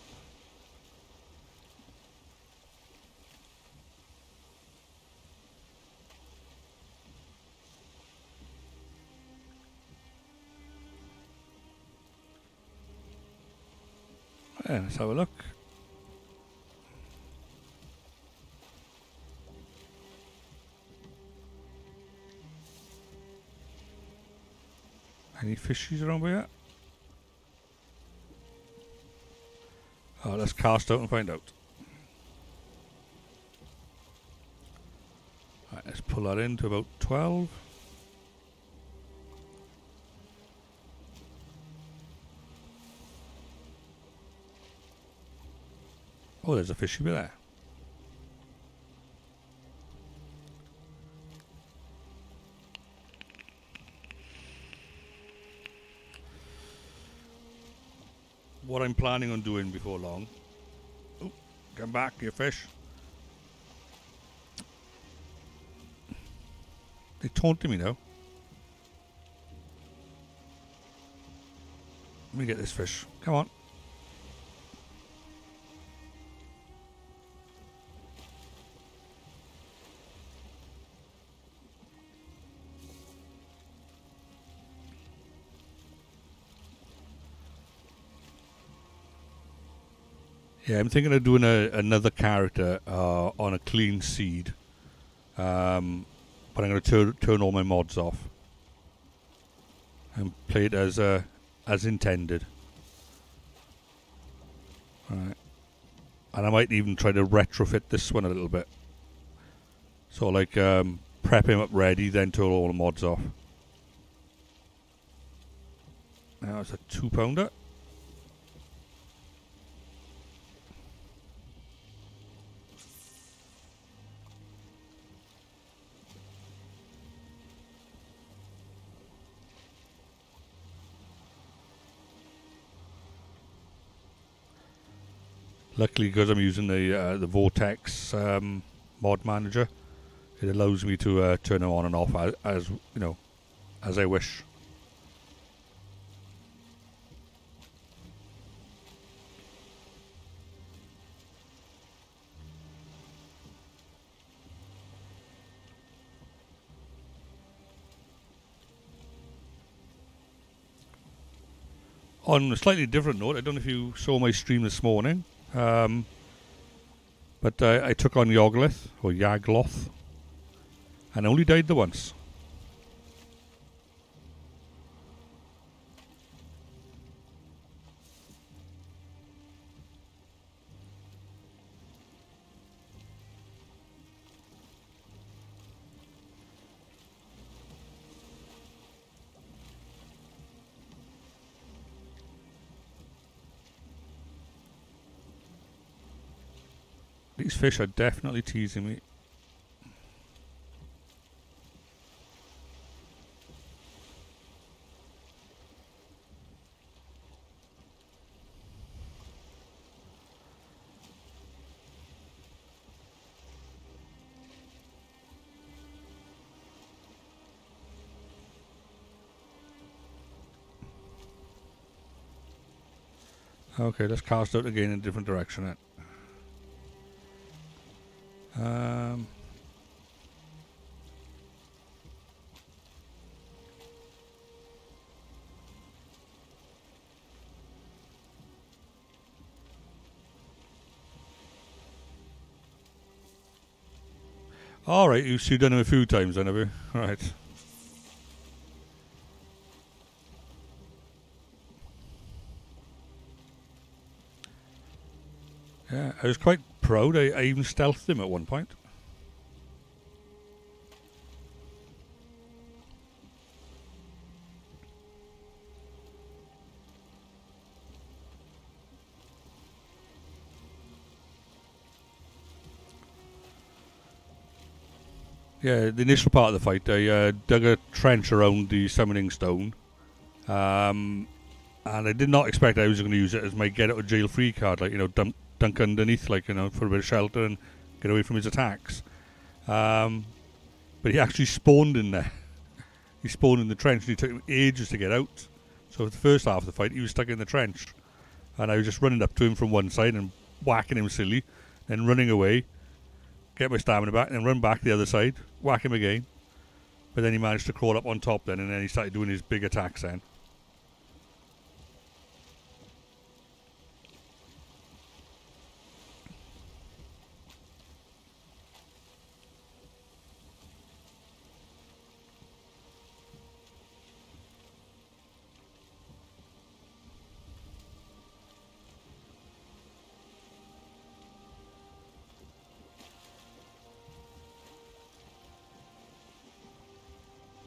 Yeah, let's have a look. Any fishies around here? Oh, let's cast out and find out. Right, let's pull that in to about 12. Oh, there's a fishy bit there. What I'm planning on doing before long. Oh, come back, you fish. They're taunting me now. Let me get this fish. Come on. Yeah, I'm thinking of doing another character on a clean seed. But I'm going to turn all my mods off. And play it as intended. Alright. And I might even try to retrofit this one a little bit. So like prep him up ready, then turn all the mods off. Now it's a 2-pounder. Luckily, because I'm using the Vortex mod manager, it allows me to turn them on and off as you know, as I wish. On a slightly different note, I don't know if you saw my stream this morning. But I took on Yogloth, or Yagloth, and only died the once. These fish are definitely teasing me. Okay, let's cast out again in a different direction then. Alright, you've done it a few times then, have you? Right. Yeah, I was quite proud. I even stealthed him at one point. Yeah, the initial part of the fight, I dug a trench around the summoning stone. And I did not expect I was going to use it as my get out of jail free card, like, you know, dunk underneath, like, you know, for a bit of shelter and get away from his attacks. But he actually spawned in there. He spawned in the trench and it took him ages to get out. So for the first half of the fight, he was stuck in the trench. And I was just running up to him from one side and whacking him silly, then running away, get my stamina back, and then run back the other side, whack him again. But then he managed to crawl up on top then, and then he started doing his big attacks then.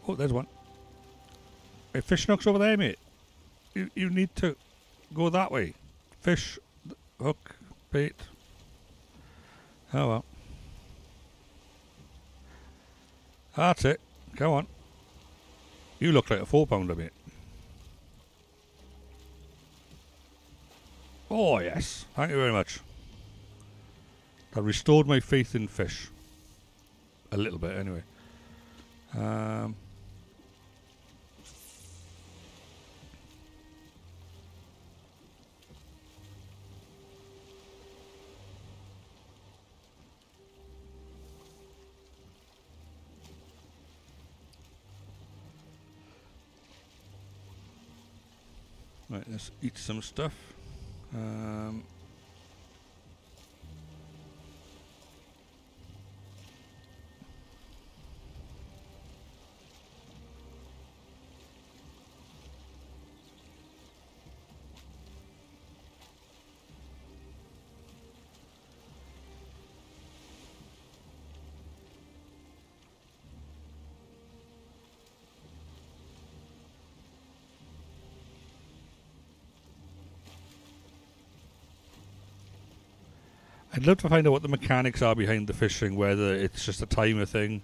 Oh, there's one. Hey, fish snooks over there, mate. You need to go that way. Fish, hook, bait. Oh well. That's it. Come on. You look like a 4-pounder, mate. Oh, yes. Thank you very much. That restored my faith in fish. A little bit, anyway. Right, let's eat some stuff. I'd love to find out what the mechanics are behind the fishing, whether it's just a timer thing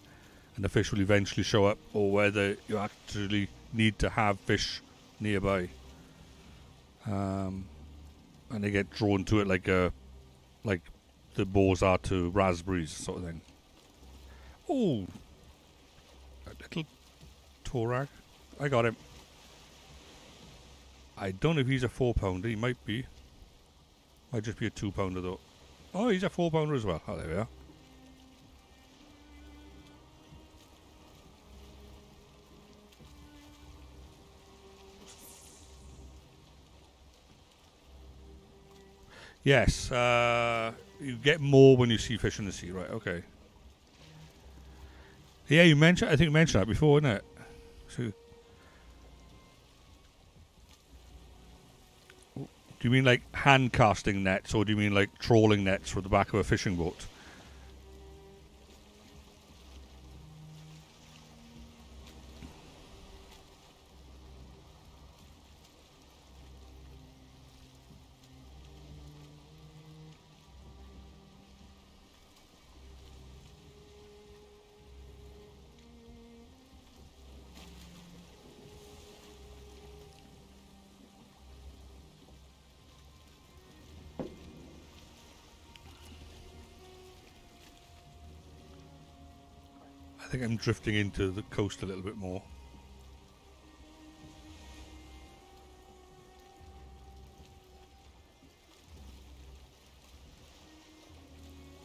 and the fish will eventually show up, or whether you actually need to have fish nearby. And they get drawn to it like the boars are to raspberries, sort of thing. Oh, a little torag. I got him. I don't know if he's a 4-pounder. He might be. Might just be a 2-pounder though. Oh, he's a 4-pounder as well. Oh, there we are. Yes, you get more when you see fish in the sea, right? Okay. Yeah, I think you mentioned that before, didn't it? So, do you mean like hand casting nets, or do you mean like trawling nets for the back of a fishing boat? I think I'm drifting into the coast a little bit more.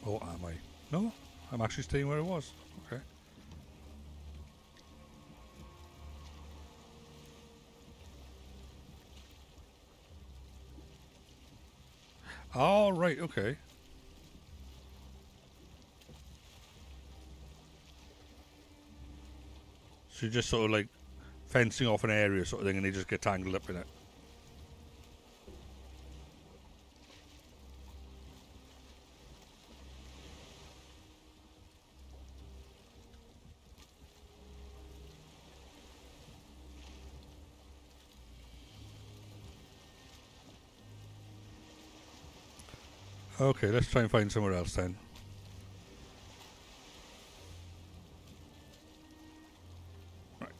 Or am I? No, I'm actually staying where I was. Okay. Oh, right, okay. So you're just sort of like fencing off an area sort of thing, and they just get tangled up in it. Okay, let's try and find somewhere else then. Right.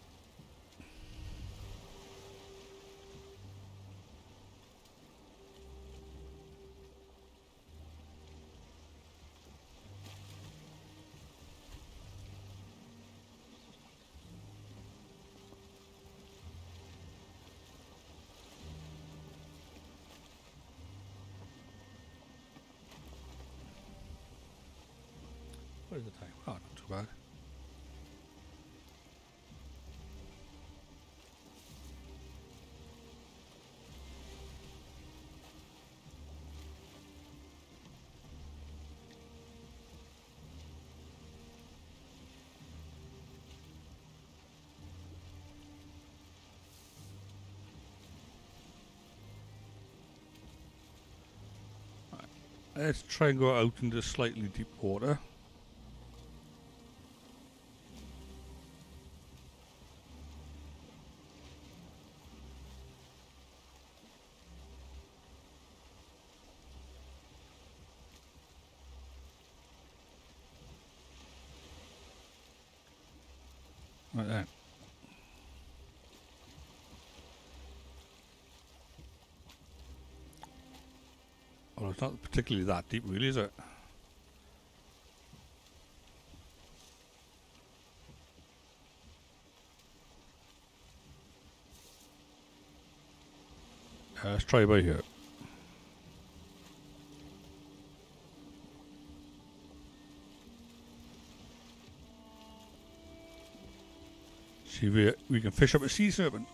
What is the time? Oh, not too bad. Let's try and go out into slightly deep water. Like that. Well, it's not particularly that deep, really, is it? Let's try by here. See if we can fish up a sea serpent.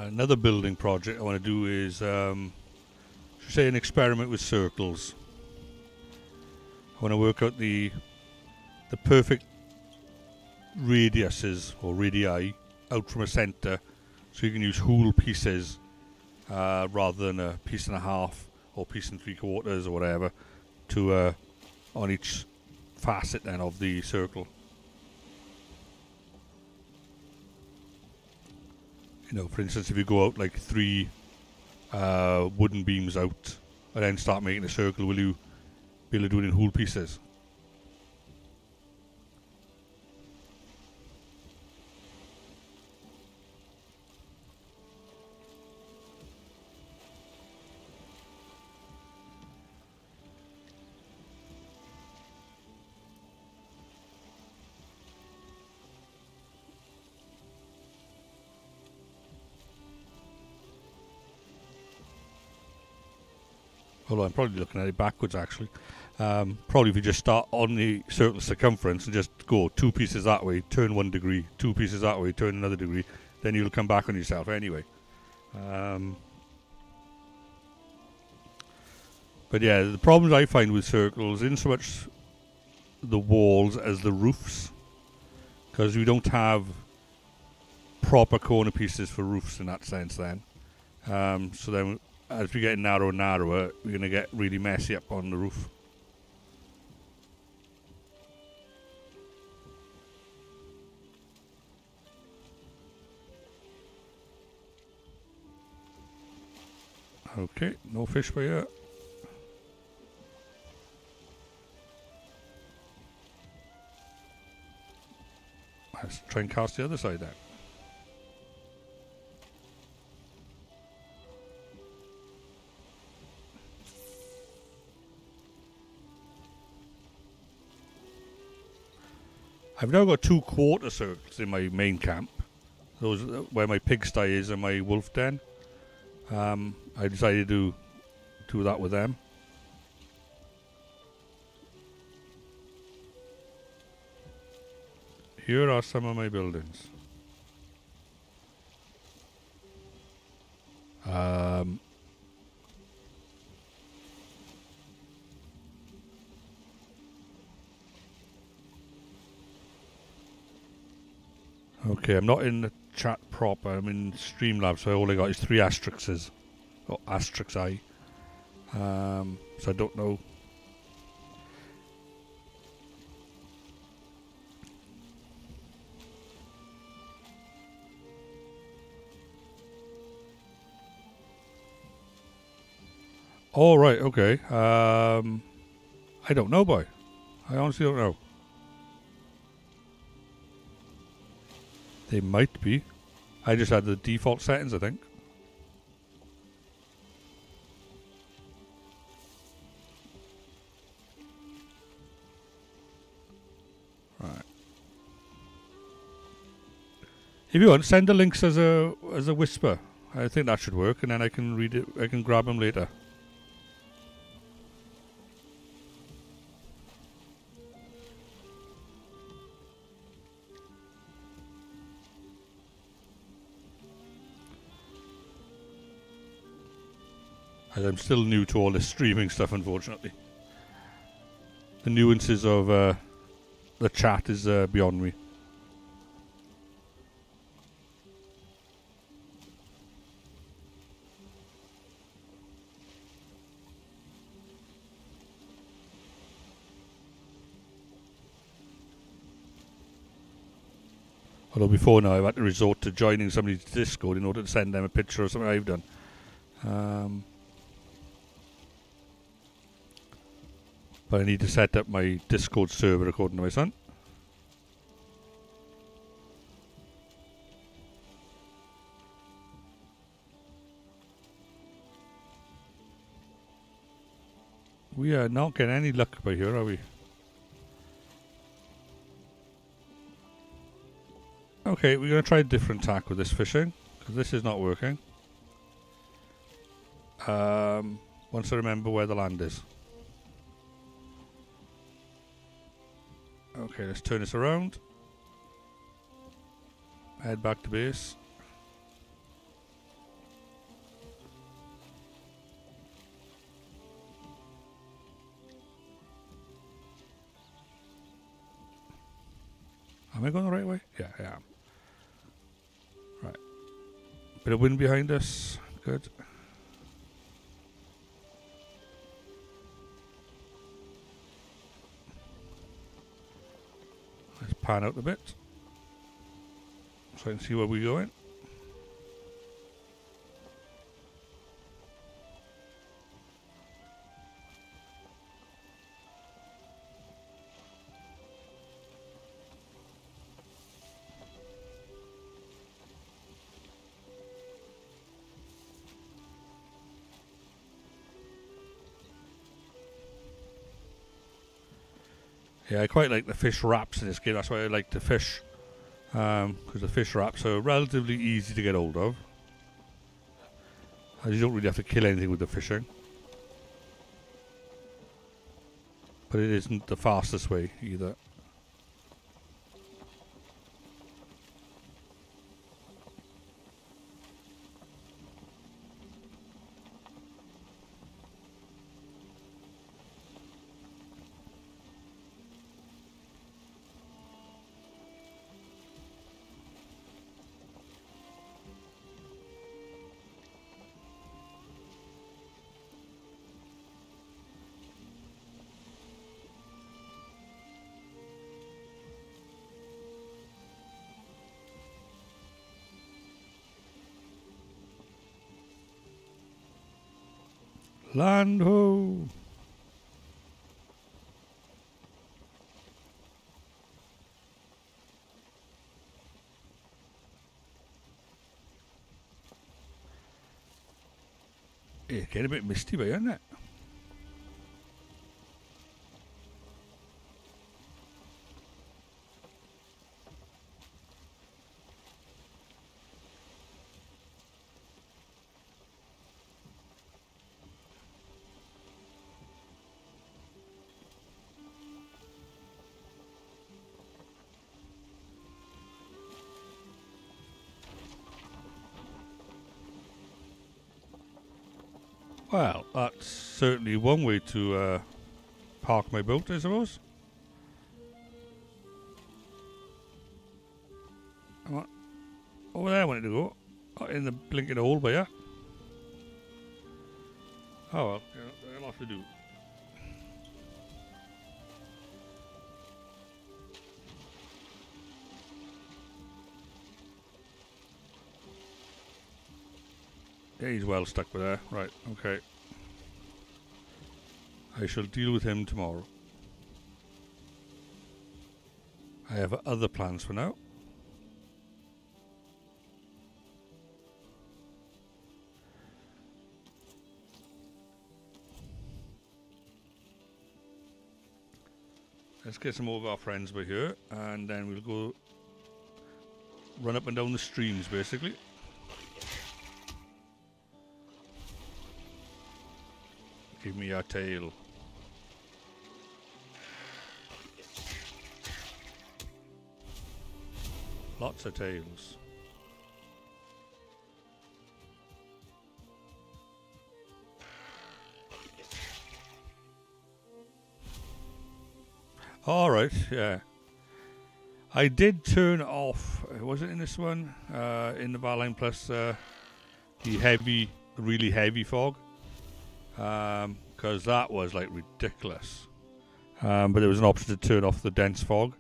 Another building project I want to do is, say, an experiment with circles. I want to work out the perfect radiuses or radii out from a centre, so you can use whole pieces rather than a piece and a half or piece and 3/4 or whatever to on each facet then of the circle. You know, for instance, if you go out like 3 wooden beams out and then start making a circle, will you be able to do it in whole pieces? Although I'm probably looking at it backwards, actually. Probably if you just start on the circle circumference and just go 2 pieces that way, turn 1 degree, 2 pieces that way, turn another degree, then you'll come back on yourself anyway. But yeah, the problems I find with circles isn't so much the walls as the roofs, because we don't have proper corner pieces for roofs in that sense then. So then as we get narrower and narrower, we're going to get really messy up on the roof. Okay, no fish by here. Let's try and cast the other side then. I've now got 2 quarter circles in my main camp. Those are where my pigsty is and my wolf den. I decided to do that with them. Here are some of my buildings. Okay, I'm not in the chat proper, I'm in Streamlabs, so all I got is 3 asterisks. Or asterisk I. So I don't know. All right, okay. I don't know, boy. I honestly don't know. They might be. I just had the default settings, I think. Right. If you want, send the links as a whisper. I think that should work, and then I can read it. I can grab them later. As I'm still new to all this streaming stuff, unfortunately. The nuances of the chat is beyond me. Although before now I've had to resort to joining somebody's Discord in order to send them a picture of something I've done. But I need to set up my Discord server according to my son. We are not getting any luck by here, are we? Okay, we're going to try a different tack with this fishing, because this is not working. Once I remember where the land is. Okay, let's turn this around. Head back to base. Am I going the right way? Yeah, I am. Right. Bit of wind behind us. Good. Let's pan out a bit so I can see where we're going. Yeah, I quite like the fish wraps in this game. That's why I like to fish. Because the fish wraps are relatively easy to get hold of. And you don't really have to kill anything with the fishing. But it isn't the fastest way either. Land ho! It's getting a bit misty, but isn't it? Well, that's certainly one way to park my boat, I suppose. Come on. Over there I wanted to go. Not in the blinking hole, but yeah. Oh well, yeah, I'll have to do. Yeah, he's well stuck with there. Right, okay. I shall deal with him tomorrow. I have other plans for now. Let's get some more of our friends by here, and then we'll go run up and down the streams, basically. Give me your tail. Lots of tails. Alright, yeah. I did turn off, was it in this one? In the Valheim Plus, the really heavy fog. Because that was like ridiculous. But there was an option to turn off the dense fog.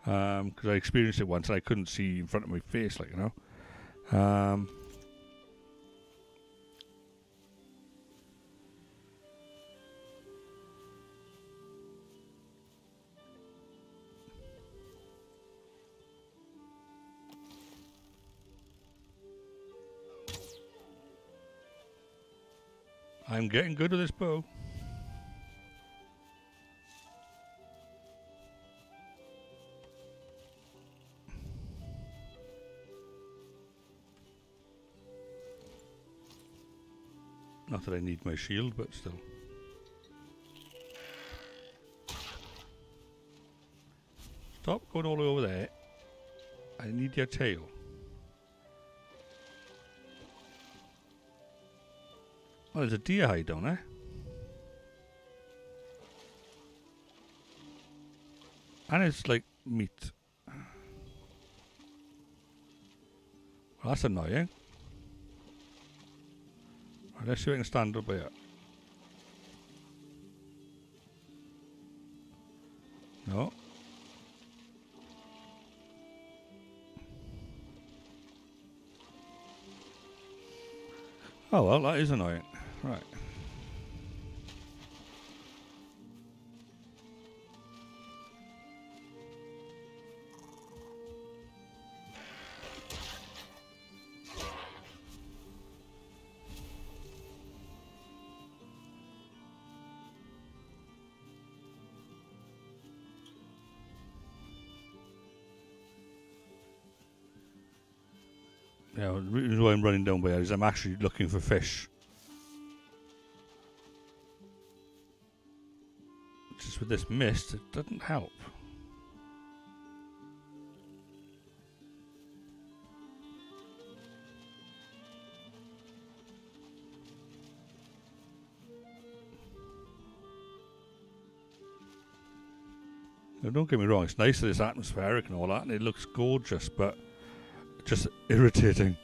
Because I experienced it once and I couldn't see in front of my face, like, you know. I'm getting good at this bow. Not that I need my shield, but still. Stop going all the way over there. I need your tail. Oh, there's a deer hide down there. And it's like meat. Well, that's annoying. Right, let's see if I can stand up here. No. Oh well, that is annoying. Right. Yeah, the reason why I'm running down by here is I'm actually looking for fish. Just with this mist, it doesn't help. Now, don't get me wrong, it's nice that it's atmospheric and all that, and it looks gorgeous, but just irritating.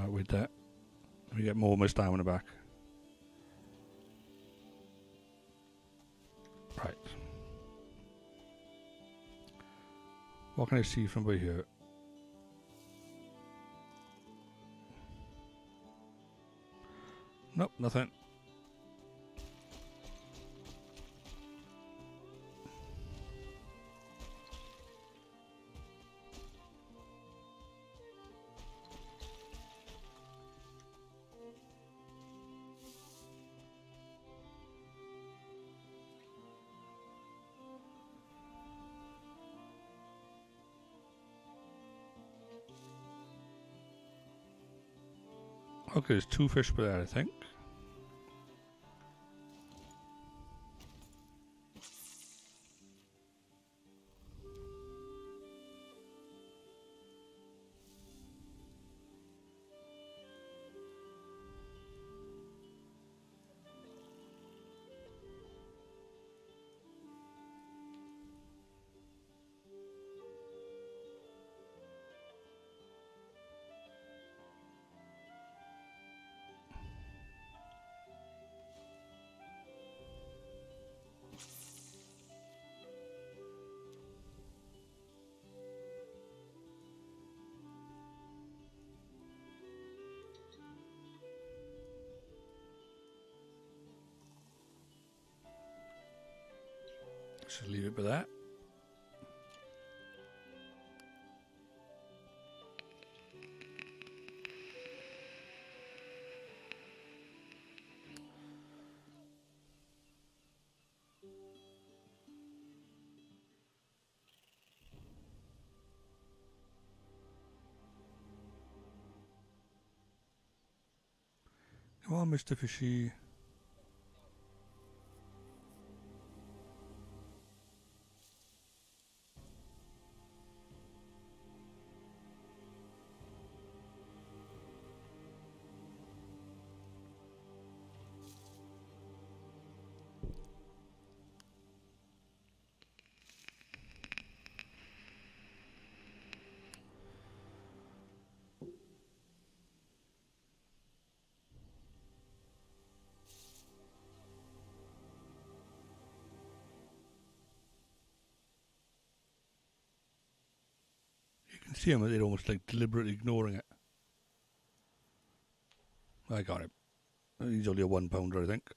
With that, we get more of my stamina back. Right. What can I see from by here? Nope, nothing. Okay, there's two fish by there, I think. Should leave it by that. Come on, Mr. Fishy. You can see him, they're almost like deliberately ignoring it. I got him. He's only a 1 pounder, I think.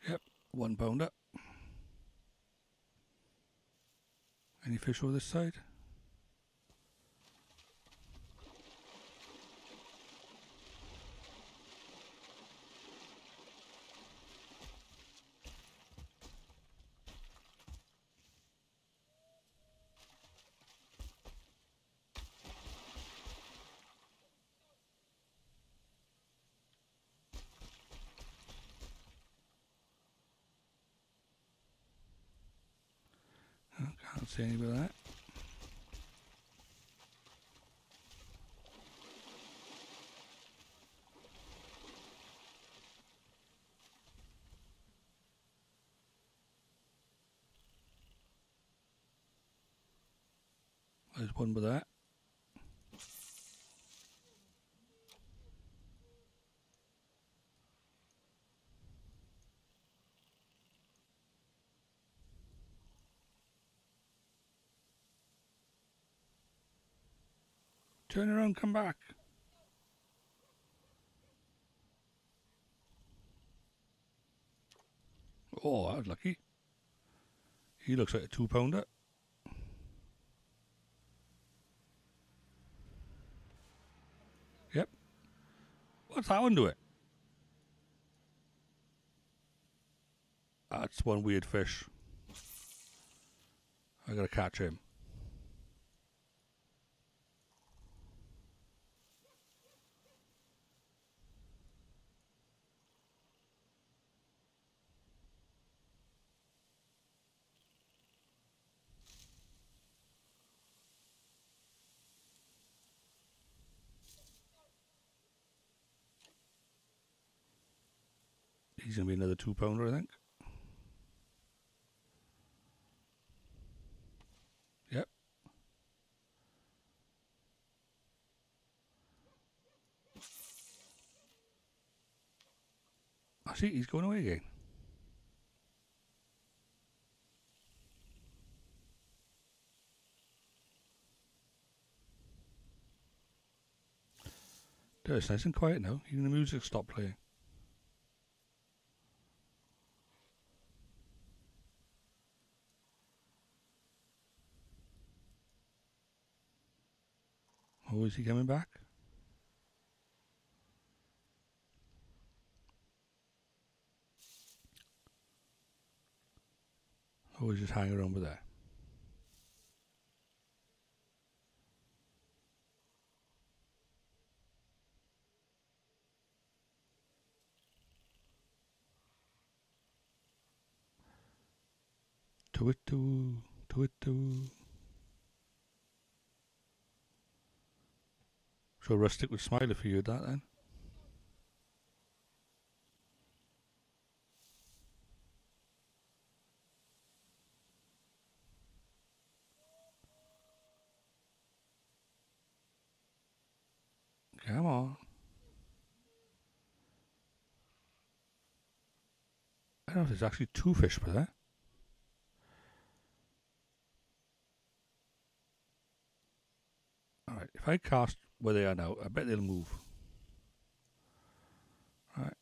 Yep, 1 pounder. Any fish over this side? Oh, can't see any of that. There's one with that. Turn around, come back. Oh, that was lucky. He looks like a 2 pounder. Yep. What's that one do it? That's one weird fish. I gotta catch him. He's gonna be another 2 pounder, I think. Yep. I see, he's going away again. There, it's nice and quiet now. Even the music stopped playing. Oh, is he coming back? Or is he just hanging around with that? To-it-to, to-it-to. So Rustic would smile if he heard that then. Come on. I don't know if there's actually 2 fish for that. Alright, if I cast where they are now, I bet they'll move. Alright.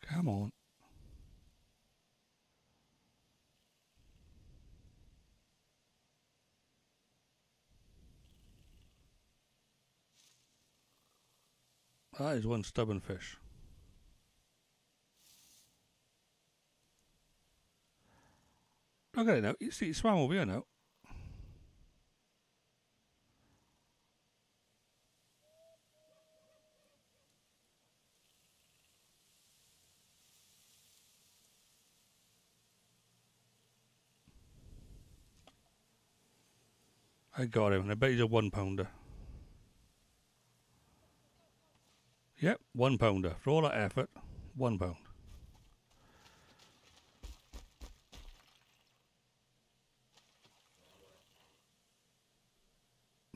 Come on. That is one stubborn fish. Look at it now. You see, it swam over here now. I got him, and I bet he's a 1 pounder. Yep, 1 pounder. For all that effort, 1 pound.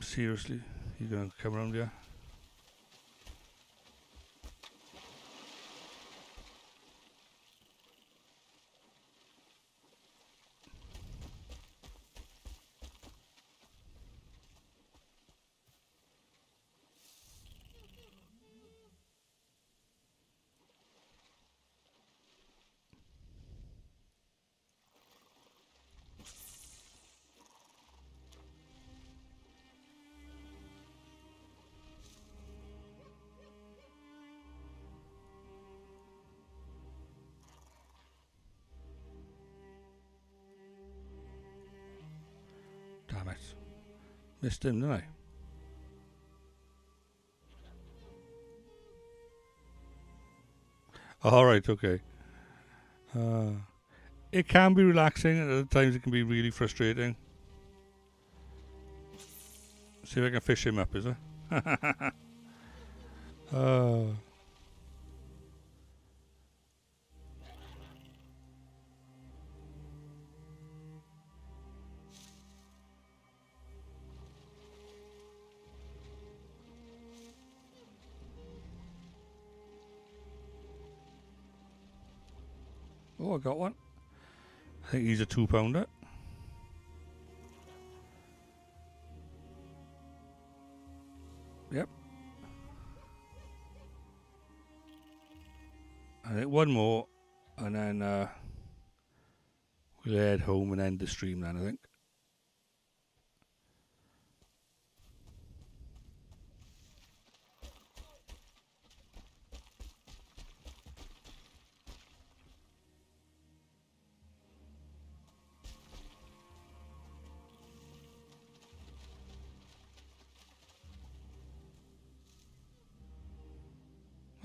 Seriously? You're gonna come around here? Damn it. Missed him, didn't I? Alright, okay. It can be relaxing, and at other times it can be really frustrating. See if I can fish him up, is it? Oh, I got one. I think he's a 2 pounder. Yep. I think one more, and then we'll head home and end the stream then, I think.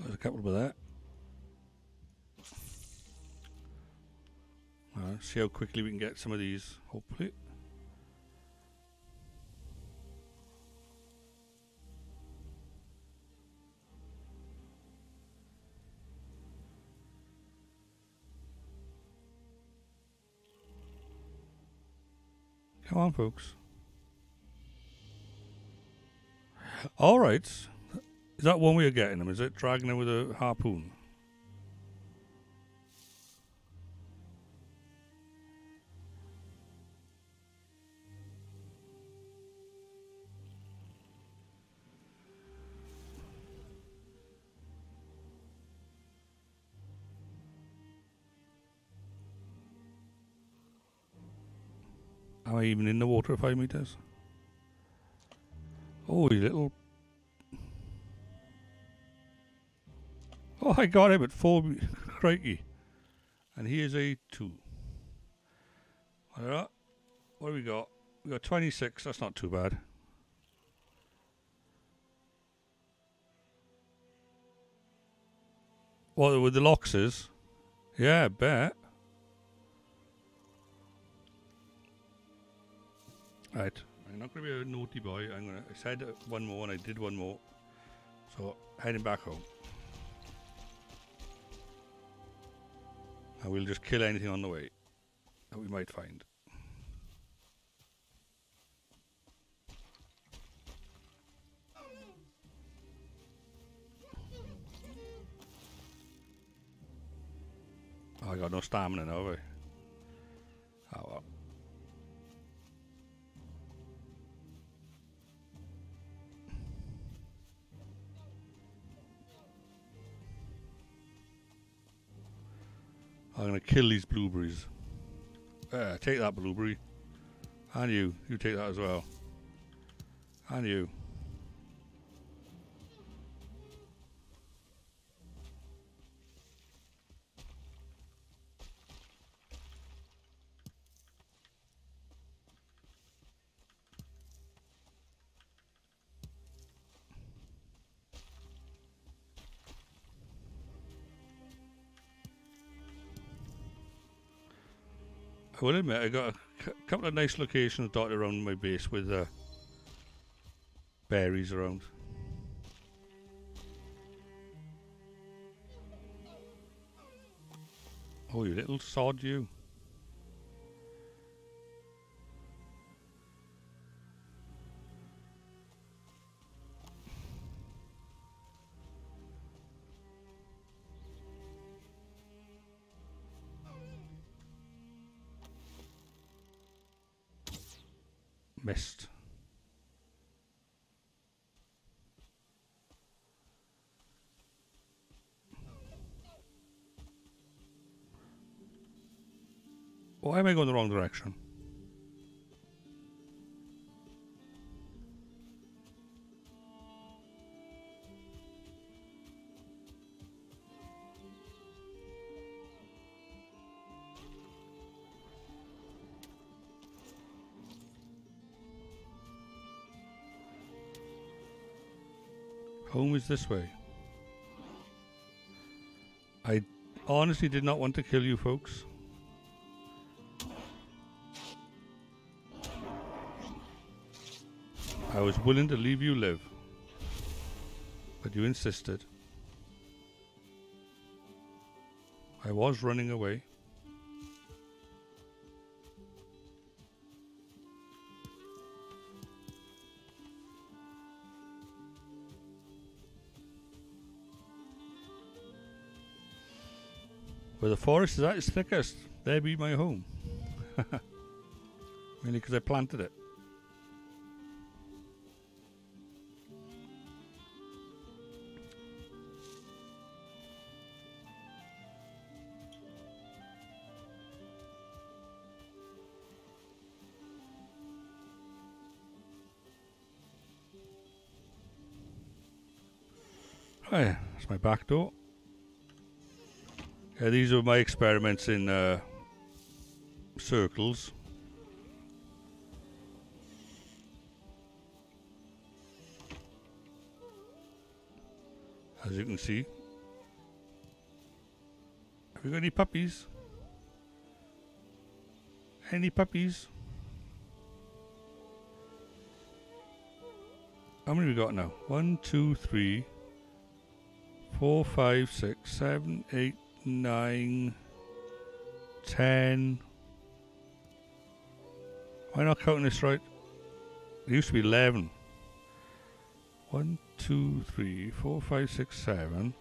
There's a couple of that. See how quickly we can get some of these, hopefully. Come on, folks. Alright. Is that one way of getting them? Is it dragging them with a harpoon? Am I even in the water at 5 meters? Oh, you little... Oh, I got him at 4 crikey. And he is a 2. Alright. What do we got? We got 26, that's not too bad. What, with the loxes? Yeah, I bet. Right. I'm not going to be a naughty boy. I said one more and I did one more. So, heading back home. And we'll just kill anything on the way that we might find. Oh, I got no stamina now, have I? Oh well. I'm going to kill these blueberries. Take that blueberry. And you. You take that as well. And you. I will admit I got a couple of nice locations dotted around my base with berries around. Oh, you little sod, you. Missed. Why am I going the wrong direction? Home is this way. I honestly did not want to kill you folks. I was willing to leave you live, but you insisted. I was running away. Where the forest is at its thickest, there be my home. Mainly because I planted it. Oh yeah, that's my back door. Yeah, these are my experiments in circles. As you can see. Have we got any puppies? Any puppies? How many we got now? 1, 2, 3, 4, 5, 6, 7, 8, 9, 10. Am I not counting this right? There used to be 11. 1, 2, 3, 4, 5, 6, 7,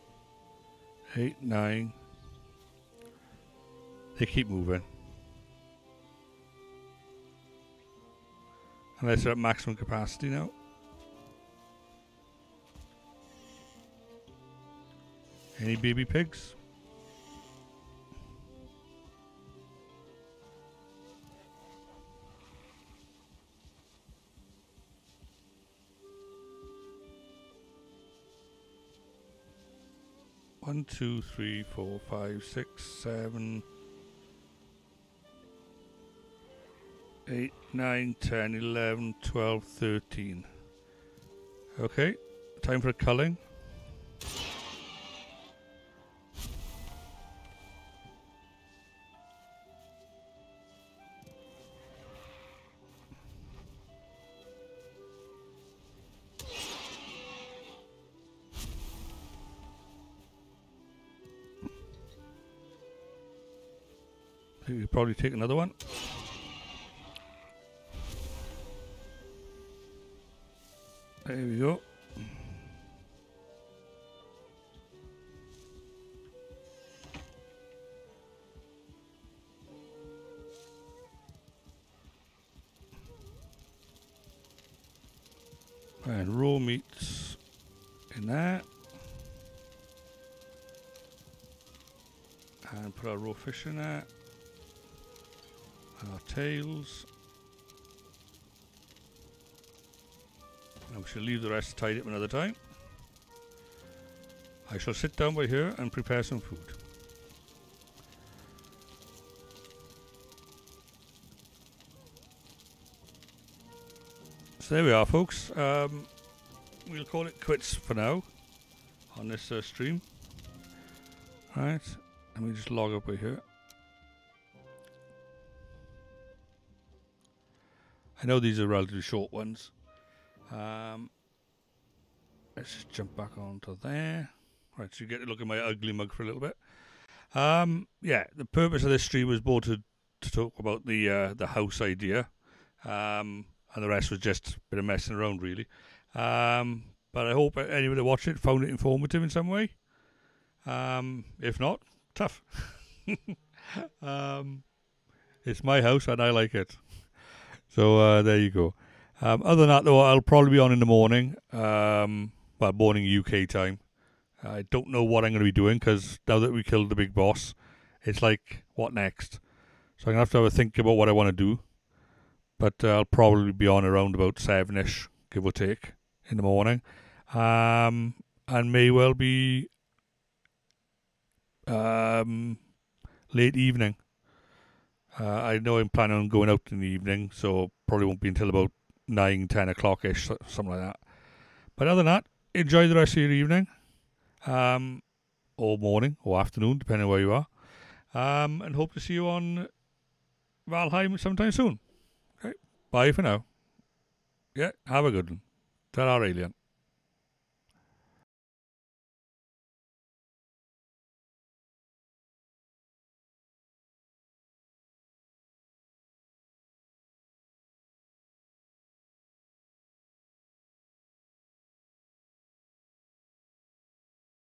8, 9. They keep moving. Unless they're at maximum capacity now. Any baby pigs? One, 2, 3, 4, 5, 6, 7, 8, 9, 10, 11, 12, 13. Okay, time for a culling. You could probably take another one. There we go. And raw meats in that. And put our raw fish in that. And our tails. And we shall leave the rest tied up another time. I shall sit down by here and prepare some food. So there we are, folks. We'll call it quits for now on this stream. Right, let me just log up by here. I know these are relatively short ones. Let's just jump back onto there. Right, so you get to look at my ugly mug for a little bit. Yeah, the purpose of this stream was more to talk about the house idea, and the rest was just a bit of messing around, really. But I hope anybody that watched it found it informative in some way. If not, tough. It's my house and I like it. So there you go. Other than that, though, I'll probably be on in the morning. Morning UK time. I don't know what I'm going to be doing because now that we killed the big boss, it's like, what next? So I'm going to have a think about what I want to do. But I'll probably be on around about 7ish, give or take, in the morning. And may well be late evening. I know I'm planning on going out in the evening, so probably won't be until about 9, 10 o'clock-ish, something like that. But other than that, enjoy the rest of your evening, or morning, or afternoon, depending on where you are. And hope to see you on Valheim sometime soon. Okay, bye for now. Yeah, have a good one. Ta-ra, Alien.